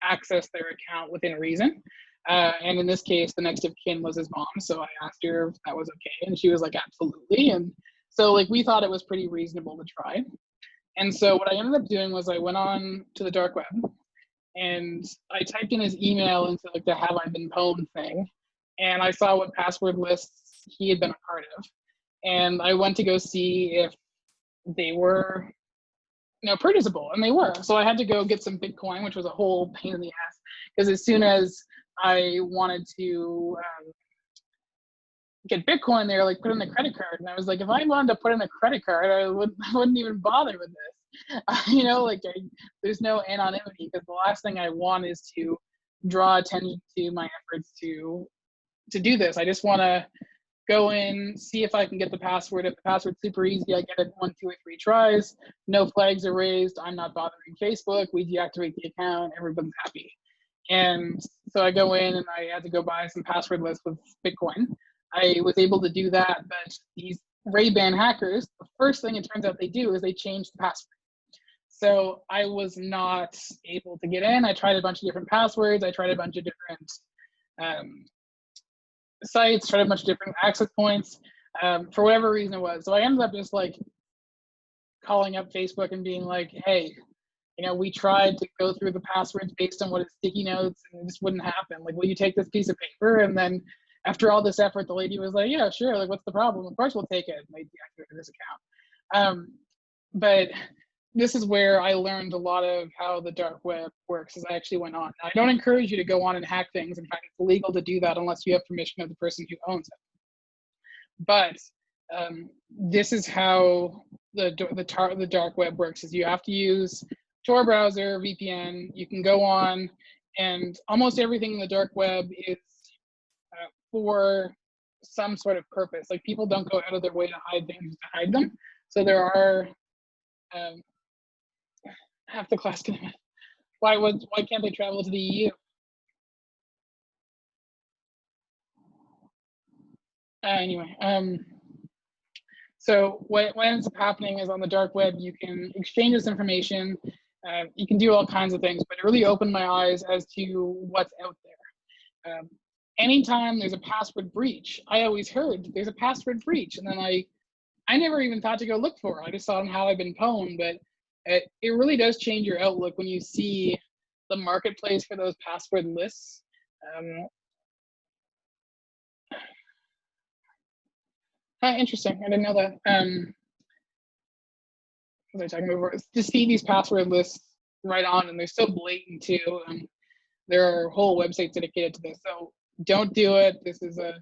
access their account within reason. And in this case, the next of kin was his mom. So I asked her if that was okay. And she was like, absolutely. And so we thought it was pretty reasonable to try. And so what I ended up doing was I went on to the dark web and I typed in his email into the have I been pwned thing. And I saw what password lists he had been a part of. And I went to go see if they were purchasable, and they were. So I had to go get some Bitcoin, which was a whole pain in the ass, because as soon as I wanted to get Bitcoin, they were like, put in a credit card. And I was like, if I wanted to put in a credit card, I wouldn't even bother with this. There's no anonymity, because the last thing I want is to draw attention to my efforts to do this. I just want to go in, see if I can get the password. If the password's super easy, I get it 1, 2, or 3 tries. No flags are raised. I'm not bothering Facebook. We deactivate the account. Everyone's happy. And so I go in and I had to go buy some passwordless with Bitcoin. I was able to do that, but these Ray-Ban hackers, the first thing it turns out they do is they change the password. So I was not able to get in. I tried a bunch of different passwords. I tried a bunch of different sites, tried a bunch of different access points, for whatever reason it was. So I ended up just like calling up Facebook and being like, hey, you know, we tried to go through the passwords based on what is sticky notes and it just wouldn't happen. Like, will you take this piece of paper? And then after all this effort, the lady was like, yeah, sure. Like, what's the problem? Of course we'll take it. And they deactivated this account. But this is where I learned a lot of how the dark web works as I actually went on. Now, I don't encourage you to go on and hack things. In fact, it's illegal to do that unless you have permission of the person who owns it. But this is how the dark web works, is you have to use Tor browser, VPN. You can go on, and almost everything in the dark web is for some sort of purpose. Like, people don't go out of their way to hide things to hide them. So there are half the class can. Why can't they travel to the EU? Anyway, so what ends up happening is on the dark web, you can exchange this information. You can do all kinds of things, but it really opened my eyes as to what's out there. Anytime there's a password breach, I always heard there's a password breach, and then I never even thought to go look for it. I just saw on how I've been pwned, but it really does change your outlook when you see the marketplace for those password lists. Interesting. I didn't know that. What was I talking about? To see these password lists right on, and they're so blatant too. There are whole websites dedicated to this. So don't do it. This is a,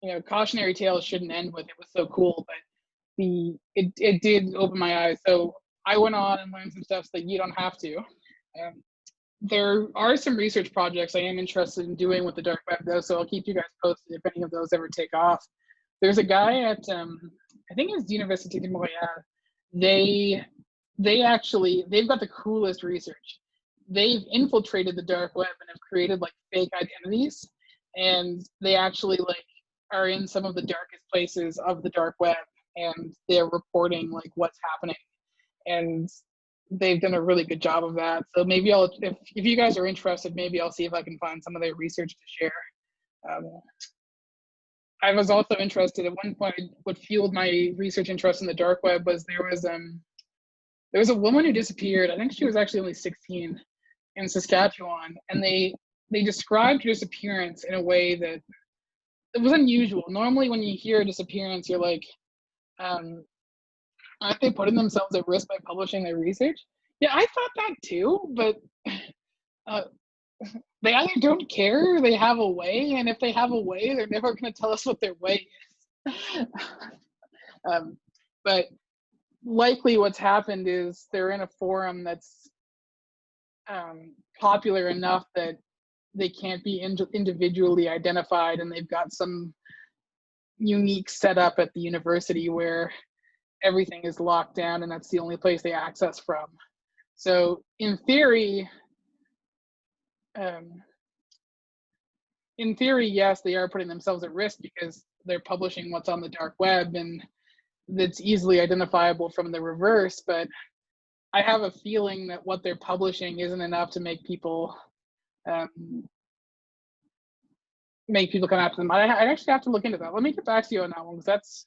you know, cautionary tale. Shouldn't end with it was so cool, but it did open my eyes. So I went on and learned some stuff so that you don't have to. There are some research projects I am interested in doing with the dark web though, so I'll keep you guys posted if any of those ever take off. There's a guy at I think it's Université de Montréal. They've got the coolest research. They've infiltrated the dark web and have created like fake identities, and they actually like are in some of the darkest places of the dark web, and they're reporting like what's happening, and they've done a really good job of that. So maybe if you guys are interested, maybe I'll see if I can find some of their research to share. I was also interested at one point. What fueled my research interest in the dark web was there was a woman who disappeared. I think she was actually only 16 in Saskatchewan, and they described her disappearance in a way that it was unusual. Normally, when you hear a disappearance, you're like, aren't they putting themselves at risk by publishing their research? Yeah, I thought that too, but they either don't care or they have a way, and if they have a way, they're never going to tell us what their way is. But likely what's happened is they're in a forum that's popular enough that they can't be individually identified, and they've got some unique setup at the university where everything is locked down and that's the only place they access from. So in theory, yes, they are putting themselves at risk because they're publishing what's on the dark web, and that's easily identifiable from the reverse. But I have a feeling that what they're publishing isn't enough to make people come after them. I actually have to look into that. Let me get back to you on that one, because that's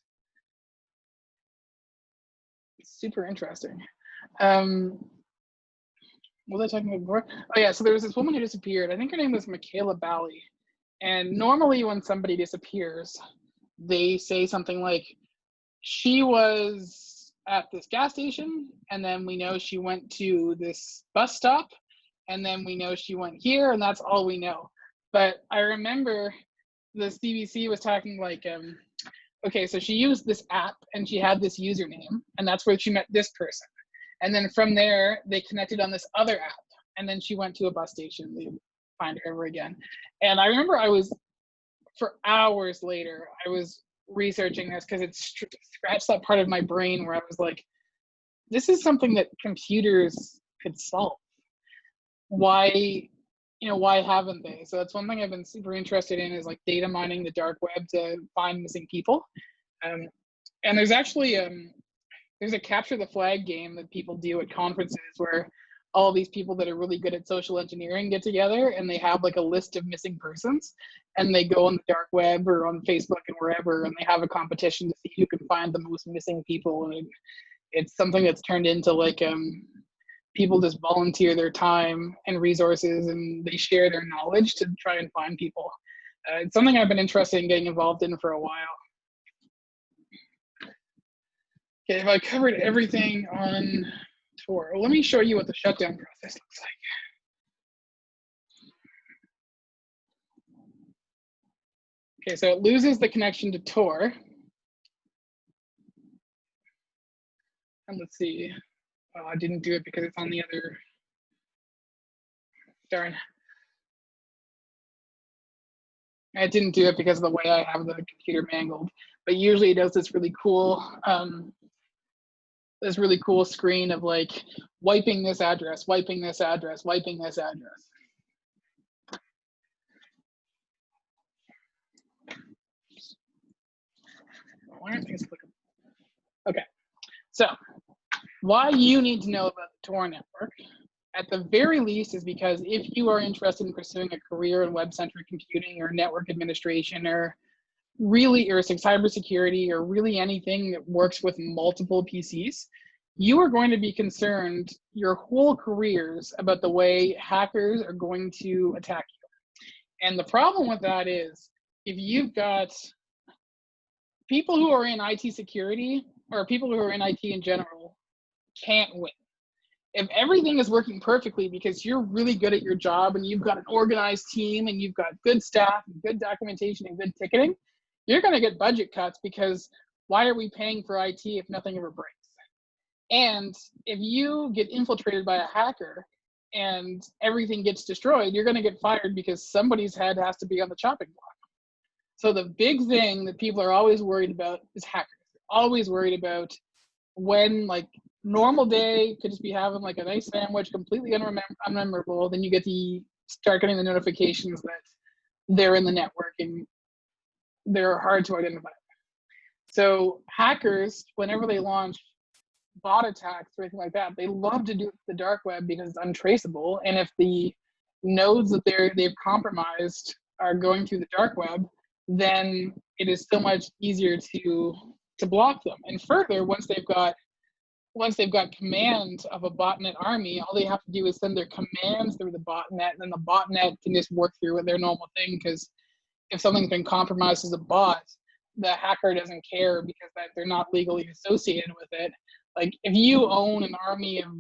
super interesting. What was I talking about before? Oh yeah, so there was this woman who disappeared. I think her name was Michaela Bally. And normally when somebody disappears, they say something like, she was at this gas station, and then we know she went to this bus stop, and then we know she went here, and that's all we know. But I remember the CBC was talking like, okay, so she used this app and she had this username, and that's where she met this person. And then from there, they connected on this other app, and then she went to a bus station. They find her ever again. And I remember for hours later, I was researching this because it scratched that part of my brain where I was like, this is something that computers could solve. Why you know, why haven't they? So that's one thing I've been super interested in, is like data mining the dark web to find missing people. And there's actually there's a capture the flag game that people do at conferences where all these people that are really good at social engineering get together and they have like a list of missing persons, and they go on the dark web or on Facebook and wherever, and they have a competition to see who can find the most missing people. And it's something that's turned into like people just volunteer their time and resources, and they share their knowledge to try and find people. It's something I've been interested in getting involved in for a while. Okay, if I covered everything on TOR, well, let me show you what the shutdown process looks like. Okay, so it loses the connection to TOR. And let's see. Oh, I didn't do it because it's on the other. Darn. I didn't do it because of the way I have the computer mangled. But usually it does this really cool screen of like wiping this address, wiping this address, wiping this address. Why aren't things clickable? Okay, so why you need to know about the TOR network, at the very least, is because if you are interested in pursuing a career in web-centric computing or network administration or cybersecurity or really anything that works with multiple PCs, you are going to be concerned your whole careers about the way hackers are going to attack you. And the problem with that is, if you've got people who are in IT security or people who are in IT in general can't win. If everything is working perfectly because you're really good at your job and you've got an organized team and you've got good staff and good documentation and good ticketing, you're going to get budget cuts, because why are we paying for IT if nothing ever breaks? And if you get infiltrated by a hacker and everything gets destroyed, you're going to get fired because somebody's head has to be on the chopping block. So the big thing that people are always worried about is hackers. They're always worried about when, like, normal day could just be having like a nice sandwich, completely unmemorable. Then you start getting the notifications that they're in the network and they're hard to identify. So hackers, whenever they launch bot attacks or anything like that, they love to do the dark web because it's untraceable. And if the nodes that they've compromised are going through the dark web, then it is so much easier to block them. And further, once they've got command of a botnet army, all they have to do is send their commands through the botnet, and then the botnet can just work through with their normal thing. Because if something's been compromised as a bot, the hacker doesn't care because they're not legally associated with it. Like, if you own an army of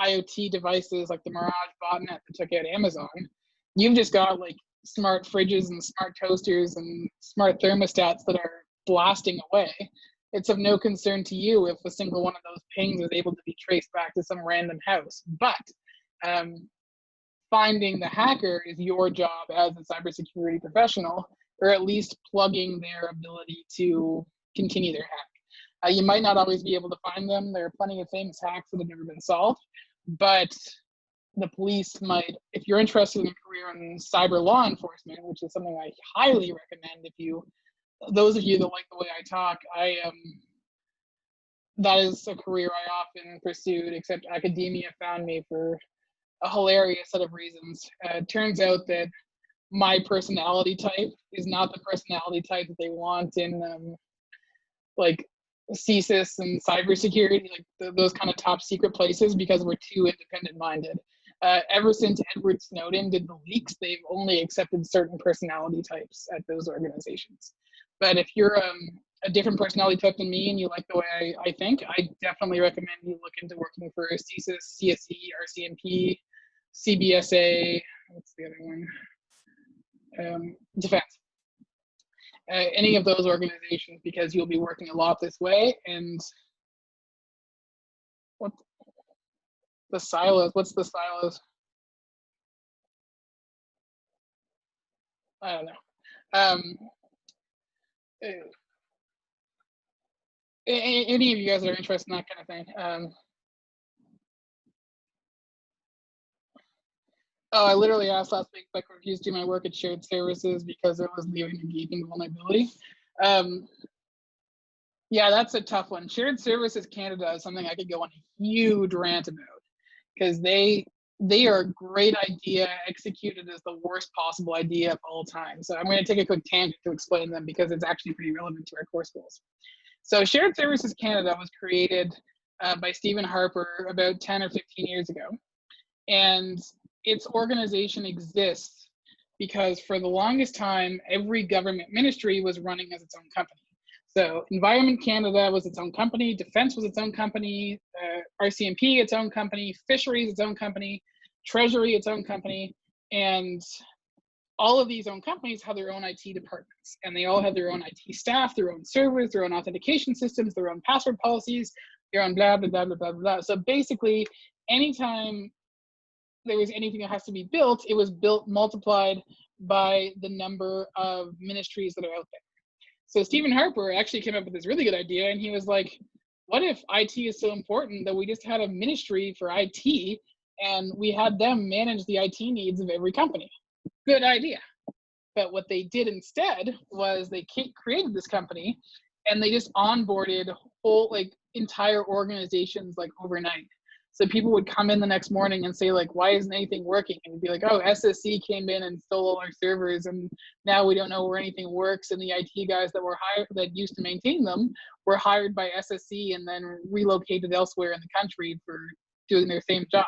IoT devices like the Mirage botnet that took out Amazon, you've just got like smart fridges and smart toasters and smart thermostats that are blasting away. It's of no concern to you if a single one of those pings is able to be traced back to some random house. But finding the hacker is your job as a cybersecurity professional, or at least plugging their ability to continue their hack. You might not always be able to find them. There are plenty of famous hacks that have never been solved, but the police might, if you're interested in a career in cyber law enforcement, which is something I highly recommend. Those of you that like the way I talk, that is a career I often pursued, except academia found me for a hilarious set of reasons. It turns out that my personality type is not the personality type that they want in like CSIS and cybersecurity, like those kind of top secret places, because we're too independent minded. Ever since Edward Snowden did the leaks, they've only accepted certain personality types at those organizations. But if you're a different personality type than me and you like the way I think, I definitely recommend you look into working for CSIS, CSE, RCMP, CBSA, what's the other one? Defense. Any of those organizations, because you'll be working a lot this way. And what the silos? What's the silos? I don't know. Any of you guys that are interested in that kind of thing. Oh, I literally asked last week if I could refuse to do my work at shared services because it was leaving a gaping vulnerability. Um, yeah, that's a tough one. Shared Services Canada is something I could go on a huge rant about because they are a great idea executed as the worst possible idea of all time. So I'm going to take a quick tangent to explain them because it's actually pretty relevant to our core schools. So Shared Services Canada was created by Stephen Harper about 10 or 15 years ago. And its organization exists because for the longest time, every government ministry was running as its own company. So Environment Canada was its own company, Defense was its own company, RCMP its own company, Fisheries its own company, Treasury its own company, and all of these own companies have their own IT departments, and they all have their own IT staff, their own servers, their own authentication systems, their own password policies, their own blah, blah, blah, blah, blah, blah. So basically, anytime there was anything that has to be built, it was built multiplied by the number of ministries that are out there. So Stephen Harper actually came up with this really good idea, and he was like, what if IT is so important that we just had a ministry for IT and we had them manage the IT needs of every company? Good idea. But what they did instead was they created this company and they just onboarded whole like entire organizations like overnight. So people would come in the next morning and say like, why isn't anything working? And we'd be like, oh, SSC came in and stole all our servers and now we don't know where anything works. And the IT guys that were hired, that used to maintain them, were hired by SSC and then relocated elsewhere in the country for doing their same job.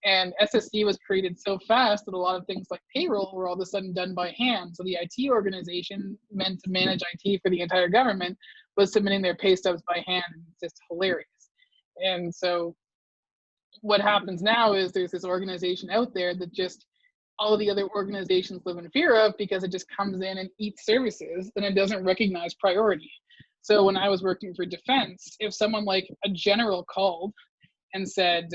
And SSC was created so fast that a lot of things like payroll were all of a sudden done by hand. So the IT organization meant to manage IT for the entire government was submitting their pay stubs by hand. And it's just hilarious. And so what happens now is there's this organization out there that just all of the other organizations live in fear of because it just comes in and eats services and it doesn't recognize priority. So when I was working for defense, if someone like a general called and said,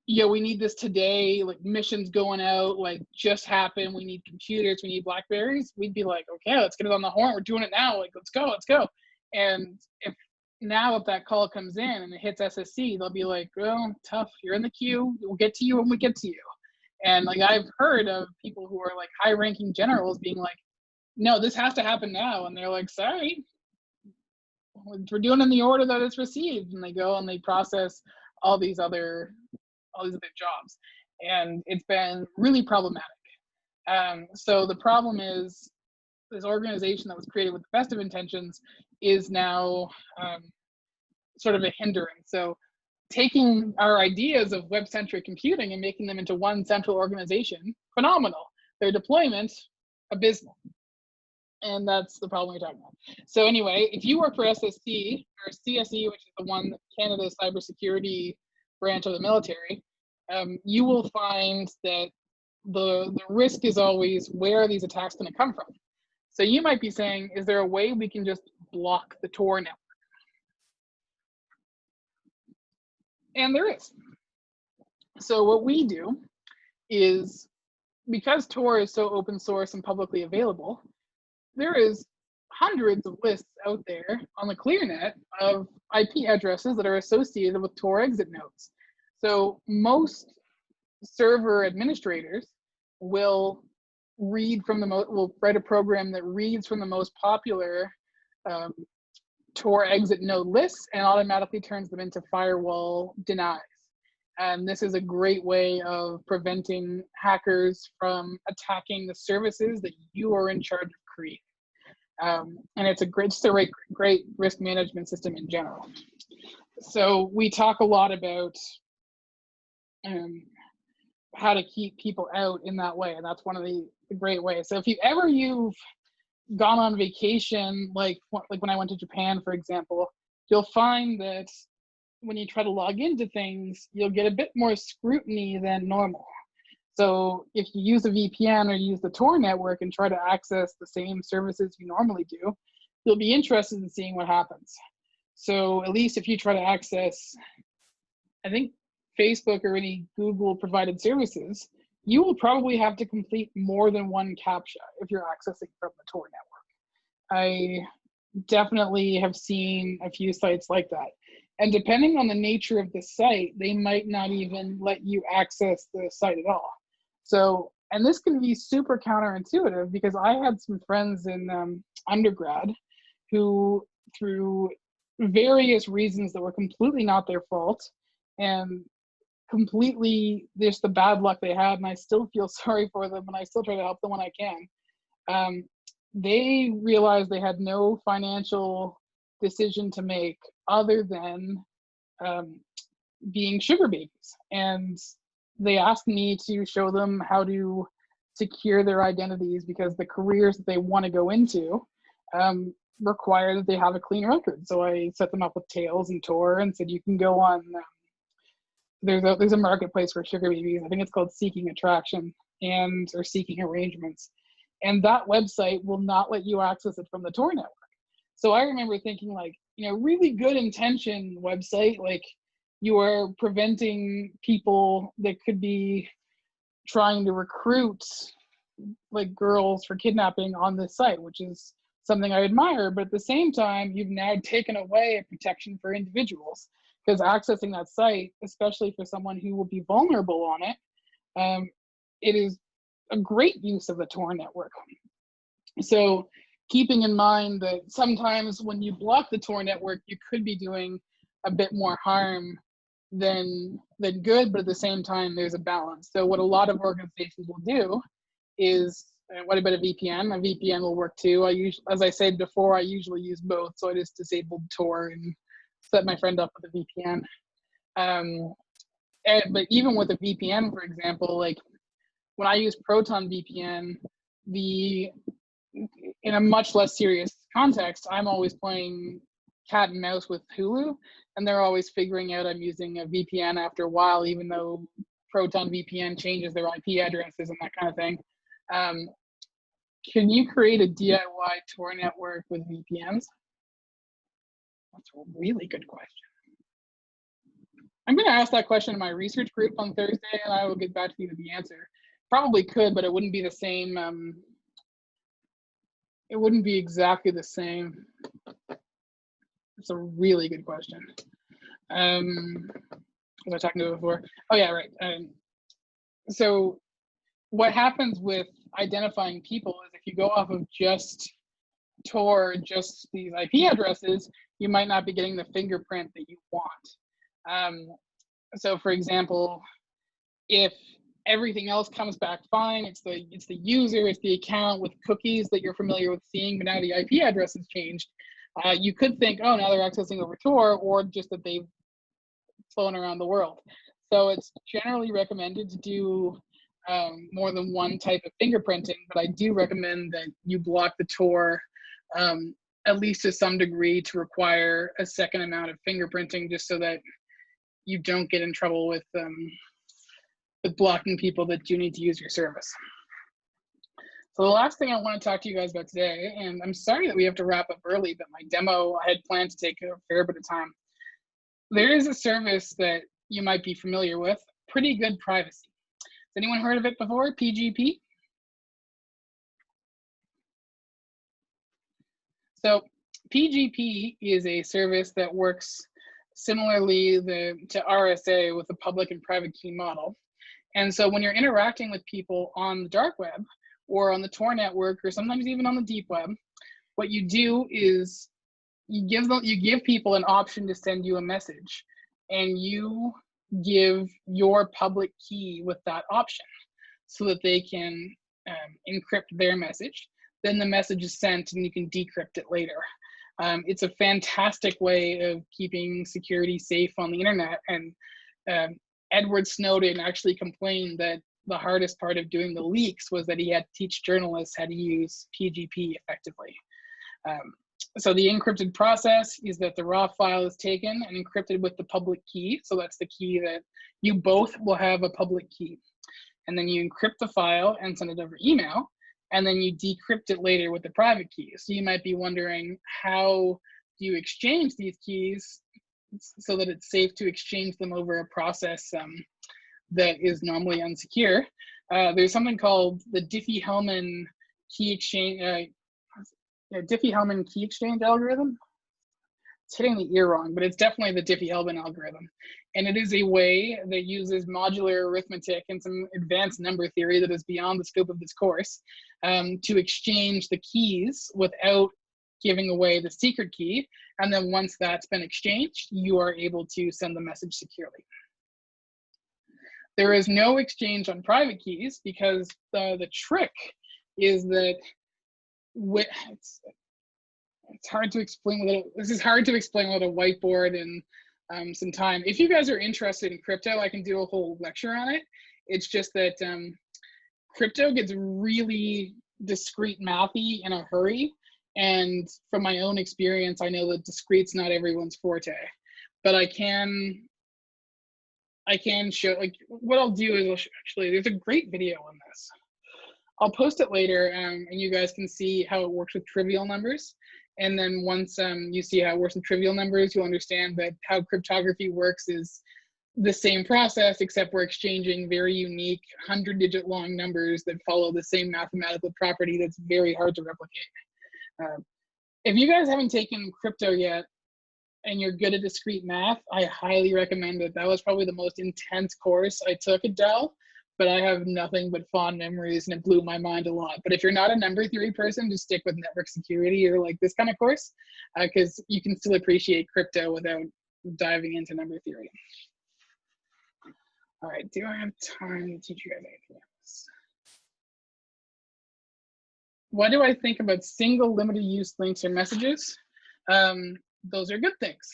yeah, we need this today, like missions going out, like just happened, we need computers, we need Blackberries, we'd be like, okay, let's get it on the horn, we're doing it now, like let's go. And if that call comes in and it hits SSC, they'll be like, well, tough, you're in the queue, we'll get to you when we get to you. And like I've heard of people who are like high-ranking generals being like, no, this has to happen now. And they're like, sorry, we're doing it in the order that it's received. And they go and they process all these other jobs. And it's been really problematic. So the problem is this organization that was created with the best of intentions is now sort of a hindrance. So taking our ideas of web-centric computing and making them into one central organization, phenomenal. Their deployment, abysmal. And that's the problem we're talking about. So anyway, if you work for SSC or CSE, which is the one Canada's cybersecurity branch of the military, you will find that the risk is always, where are these attacks going to come from? So you might be saying, is there a way we can just block the TOR network? And there is. So what we do is, because TOR is so open source and publicly available, there is hundreds of lists out there on the ClearNet of IP addresses that are associated with TOR exit nodes. So most server administrators will will write a program that reads from the most popular TOR exit node lists and automatically turns them into firewall denies. And this is a great way of preventing hackers from attacking the services that you are in charge of creating. And it's just a great risk management system in general. So we talk a lot about how to keep people out in that way, and that's one of the great ways. So if you've gone on vacation, like when I went to Japan, for example, you'll find that when you try to log into things, you'll get a bit more scrutiny than normal. So if you use a VPN or use the TOR network and try to access the same services you normally do, you'll be interested in seeing what happens. So at least if you try to access, I think, Facebook or any Google provided services, you will probably have to complete more than one CAPTCHA if you're accessing from the TOR network. I definitely have seen a few sites like that. And depending on the nature of the site, they might not even let you access the site at all. So, and this can be super counterintuitive, because I had some friends in undergrad who, through various reasons that were completely not their fault and completely just the bad luck they had, and I still feel sorry for them and I still try to help them when I can, they realized they had no financial decision to make other than being sugar babies. And they asked me to show them how to secure their identities, because the careers that they want to go into require that they have a clean record. So I set them up with Tails and TOR and said, you can go on, there's a marketplace for sugar babies. I think it's called Seeking Attraction or Seeking Arrangements. And that website will not let you access it from the TOR network. So I remember thinking, like, really good intention website, like you are preventing people that could be trying to recruit like girls for kidnapping on this site, which is something I admire. But at the same time, you've now taken away a protection for individuals, because accessing that site, especially for someone who will be vulnerable on it, it is a great use of the TOR network. So keeping in mind that sometimes when you block the TOR network, you could be doing a bit more harm than good, but at the same time, there's a balance. So what a lot of organizations will do is, what about a VPN? A VPN will work too. As I said before, I usually use both. So I just disabled TOR and set my friend up with a VPN. But even with a VPN, for example, like when I use Proton VPN, in a much less serious context, I'm always playing cat and mouse with Hulu, and they're always figuring out I'm using a VPN after a while, even though Proton VPN changes their IP addresses and that kind of thing. Can you create a DIY TOR network with VPNs? That's a really good question. I'm going to ask that question in my research group on Thursday, and I will get back to you with the answer. Probably could, but it wouldn't be the same. It wouldn't be exactly the same. It's a really good question. Was I talking to it before? Oh yeah, right. So what happens with identifying people is, if you go off of just TOR, just these IP addresses, you might not be getting the fingerprint that you want. So for example, if everything else comes back fine, it's the user, it's the account with cookies that you're familiar with seeing, but now the IP address has changed, you could think, oh, now they're accessing over TOR, or just that they've flown around the world. So it's generally recommended to do more than one type of fingerprinting, but I do recommend that you block the TOR at least to some degree, to require a second amount of fingerprinting, just so that you don't get in trouble with blocking people that do need to use your service. So the last thing I want to talk to you guys about today, and I'm sorry that we have to wrap up early, but my demo, I had planned to take a fair bit of time. There is a service that you might be familiar with, Pretty Good Privacy. Has anyone heard of it before, PGP? So PGP is a service that works similarly to RSA with a public and private key model. And so when you're interacting with people on the dark web or on the TOR network, or sometimes even on the deep web, what you do is you give people an option to send you a message, and you give your public key with that option so that they can encrypt their message. Then the message is sent and you can decrypt it later. It's a fantastic way of keeping security safe on the internet. And Edward Snowden actually complained that the hardest part of doing the leaks was that he had to teach journalists how to use PGP effectively. So the encrypted process is that the raw file is taken and encrypted with the public key. So that's the key that you both will have a public key. And then you encrypt the file and send it over email. And then you decrypt it later with the private key. So you might be wondering, how do you exchange these keys so that it's safe to exchange them over a process that is normally unsecure? There's something called the Diffie-Hellman key exchange, Diffie-Hellman key exchange algorithm. it's hitting the ear wrong, but it's definitely the Diffie-Hellman algorithm. And it is a way that uses modular arithmetic and some advanced number theory that is beyond the scope of this course to exchange the keys without giving away the secret key. And then once that's been exchanged, you are able to send the message securely. There is no exchange on private keys because the trick is that it's hard to explain with this is hard to explain with a whiteboard and some time. If you guys are interested in crypto, I can do a whole lecture on it. It's just that crypto gets really discrete mathy in a hurry. And from my own experience, I know that discrete's not everyone's forte, but I can show, like, what I'll do is actually, there's a great video on this. I'll post it later and you guys can see how it works with trivial numbers. And then once you see how it works with trivial numbers, you'll understand that how cryptography works is the same process, except we're exchanging very unique 100-digit long numbers that follow the same mathematical property that's very hard to replicate. If you guys haven't taken crypto yet and you're good at discrete math, I highly recommend it. That was probably the most intense course I took at Dell, but I have nothing but fond memories and it blew my mind a lot. But if you're not a number theory person, just stick with network security or like this kind of course, because you can still appreciate crypto without diving into number theory. All right, do I have time to teach you guys anything else? What do I think about single limited use links or messages? Those are good things.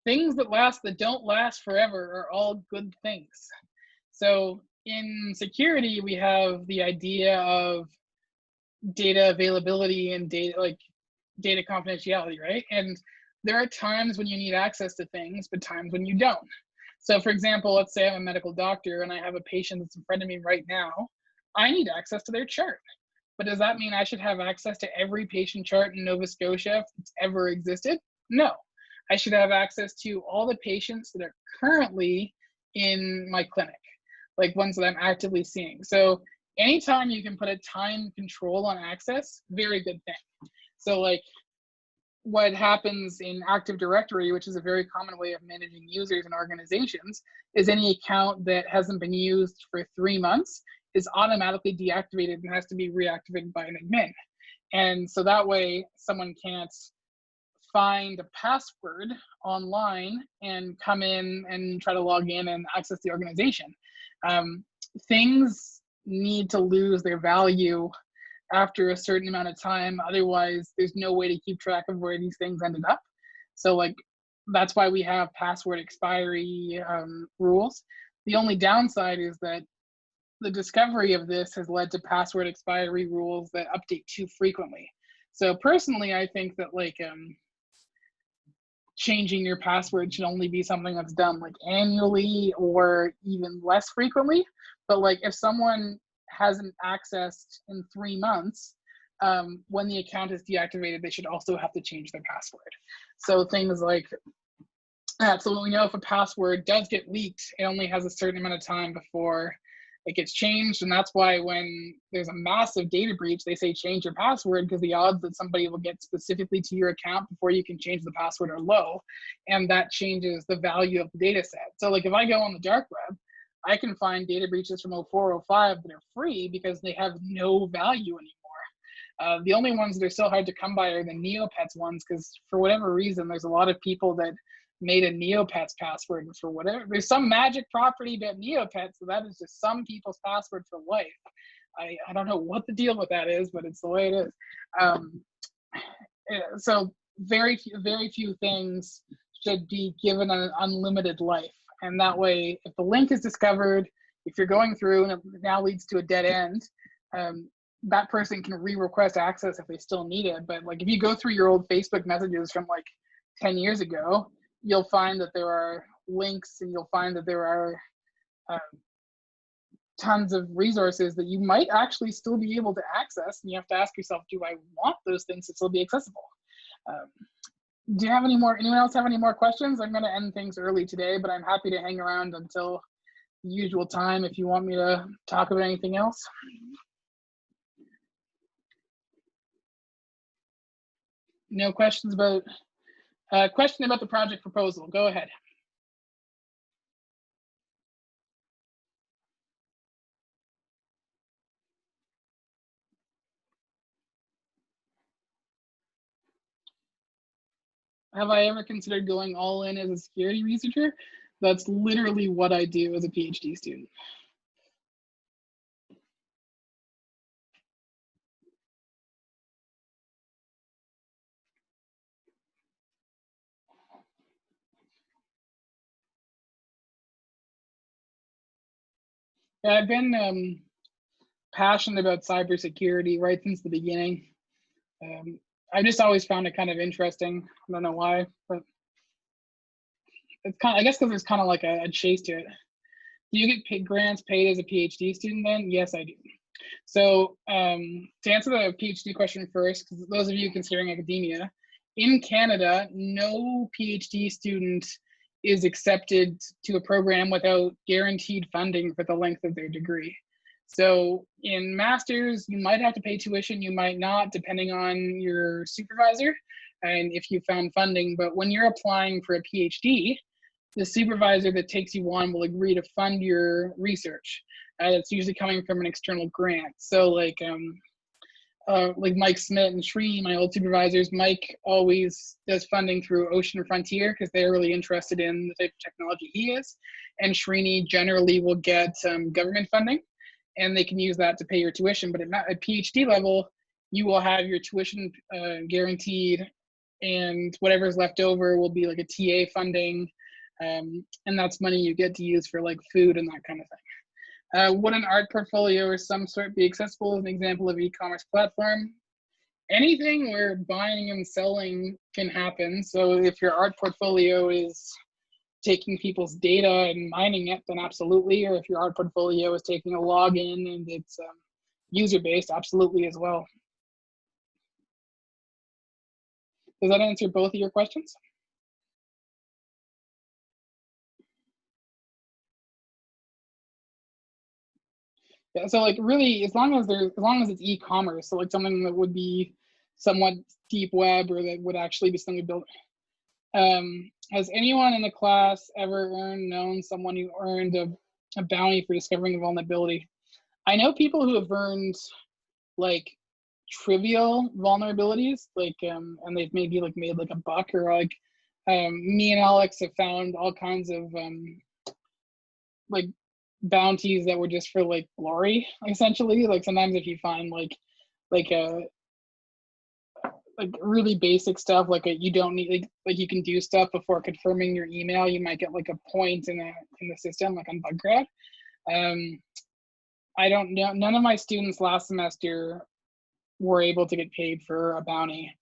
Things that last, that don't last forever are all good things. So in security, we have the idea of data availability and data confidentiality, right? And there are times when you need access to things, but times when you don't. So for example, let's say I'm a medical doctor and I have a patient that's in front of me right now. I need access to their chart. But does that mean I should have access to every patient chart in Nova Scotia that's ever existed? No. I should have access to all the patients that are currently in my clinic, like ones that I'm actively seeing. So anytime you can put a time control on access, very good thing. So like what happens in Active Directory, which is a very common way of managing users and organizations, is any account that hasn't been used for 3 months is automatically deactivated and has to be reactivated by an admin. And so that way someone can't find a password online and come in and try to log in and access the organization. Things need to lose their value after a certain amount of time. Otherwise, there's no way to keep track of where these things ended up. So like, that's why we have password expiry rules. The only downside is that the discovery of this has led to password expiry rules that update too frequently. So personally, I think that like changing your password should only be something that's done like annually or even less frequently. But like if someone hasn't accessed in 3 months, when the account is deactivated, they should also have to change their password. So things like that. So we know if a password does get leaked, it only has a certain amount of time before it gets changed. And that's why when there's a massive data breach, they say change your password, because the odds that somebody will get specifically to your account before you can change the password are low. And that changes the value of the data set. So like if I go on the dark web, I can find data breaches from 04, 05 that are free because they have no value anymore. The only ones that are so hard to come by are the Neopets ones, because for whatever reason, there's a lot of people that made a Neopets password for whatever. There's some magic property about Neopets, so that is just some people's password for life. I don't know what the deal with that is, but it's the way it is. So very few things should be given an unlimited life. And that way, if the link is discovered, if you're going through and it now leads to a dead end, that person can re-request access if they still need it. But like if you go through your old Facebook messages from like 10 years ago, you'll find that there are links, and you'll find that there are tons of resources that you might actually still be able to access. And you have to ask yourself, do I want those things to still be accessible? Do you have any more, anyone else have any more questions? I'm going to end things early today, but I'm happy to hang around until the usual time if you want me to talk about anything else. No questions about Question about the project proposal. Go ahead. Have I ever considered going all in as a security researcher? That's literally what I do as a PhD student. Yeah, I've been passionate about cybersecurity right since the beginning. I just always found it kind of interesting. I don't know why, but it's kind of, I guess because there's kind of like a chase to it. Do you get grants paid as a PhD student then? Yes, I do. So to answer the PhD question first, because those of you considering academia, in Canada, no PhD student is accepted to a program without guaranteed funding for the length of their degree. So in masters, you might have to pay tuition, you might not, depending on your supervisor and if you found funding. But when you're applying for a PhD, the supervisor that takes you on will agree to fund your research. It's usually coming from an external grant. So like Mike Smith and Srini, my old supervisors, Mike always does funding through Ocean Frontier because they're really interested in the type of technology he is. And Srini generally will get government funding, and they can use that to pay your tuition. But at PhD level, you will have your tuition guaranteed, and whatever's left over will be like a TA funding. And that's money you get to use for like food and that kind of thing. Would an art portfolio or some sort be accessible as an example of e-commerce platform? Anything where buying and selling can happen. So if your art portfolio is taking people's data and mining it, then absolutely. Or if your art portfolio is taking a login and it's user-based, absolutely as well. Does that answer both of your questions? Yeah, so like really, as long as it's e-commerce, so like something that would be somewhat deep web or that would actually be something built. Has anyone in the class ever known someone who earned a bounty for discovering a vulnerability? I know people who have earned like trivial vulnerabilities, like and they've maybe like made like $1 or like me and Alex have found all kinds of like bounties that were just for like glory, essentially. Like sometimes if you find like really basic stuff, like you don't need like you can do stuff before confirming your email, you might get like a point in the system, like on Bugcrowd. I don't know, none of my students last semester were able to get paid for a bounty.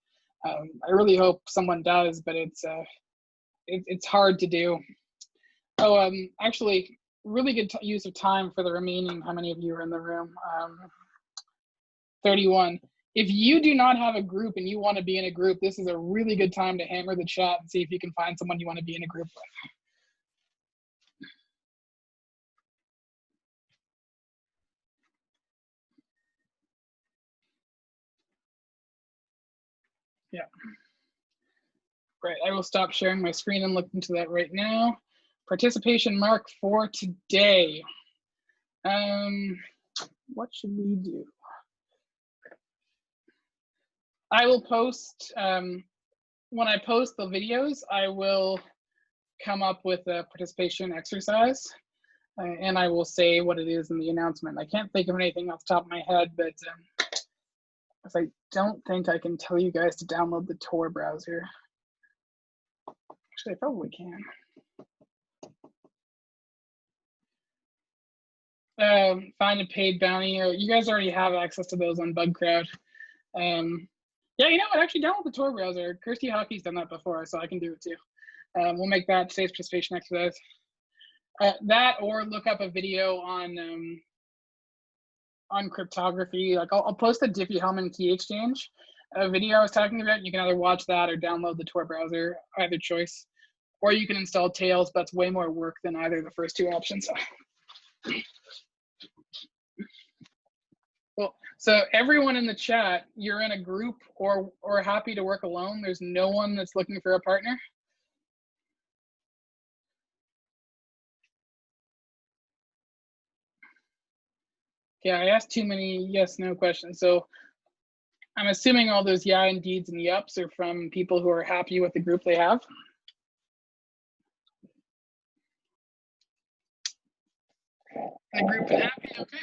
I really hope someone does, but it's hard to do. Oh, actually, really good use of time for the remaining, how many of you are in the room? 31. If you do not have a group and you want to be in a group, this is a really good time to hammer the chat and see if you can find someone you want to be in a group with. Yeah. Right, I will stop sharing my screen and look into that right now. Participation mark for today. What should we do? I will post, when I post the videos, I will come up with a participation exercise and I will say what it is in the announcement. I can't think of anything off the top of my head, but I don't think I can tell you guys to download the TOR browser. Actually, I probably can. Find a paid bounty. You guys already have access to those on Bugcrowd. Yeah, you know what? Actually, download the TOR browser. Kirsty Hockey's done that before, so I can do it too. We'll make that today's participation exercise. That, or look up a video on cryptography. Like I'll post the Diffie-Hellman key exchange video I was talking about. You can either watch that or download the TOR browser, either choice. Or you can install Tails, but that's way more work than either of the first two options. Cool. So everyone in the chat, you're in a group or happy to work alone. There's no one that's looking for a partner. Yeah, I asked too many yes/no questions. So I'm assuming all those yeah, indeeds, and yups are from people who are happy with the group they have. The group is happy, okay.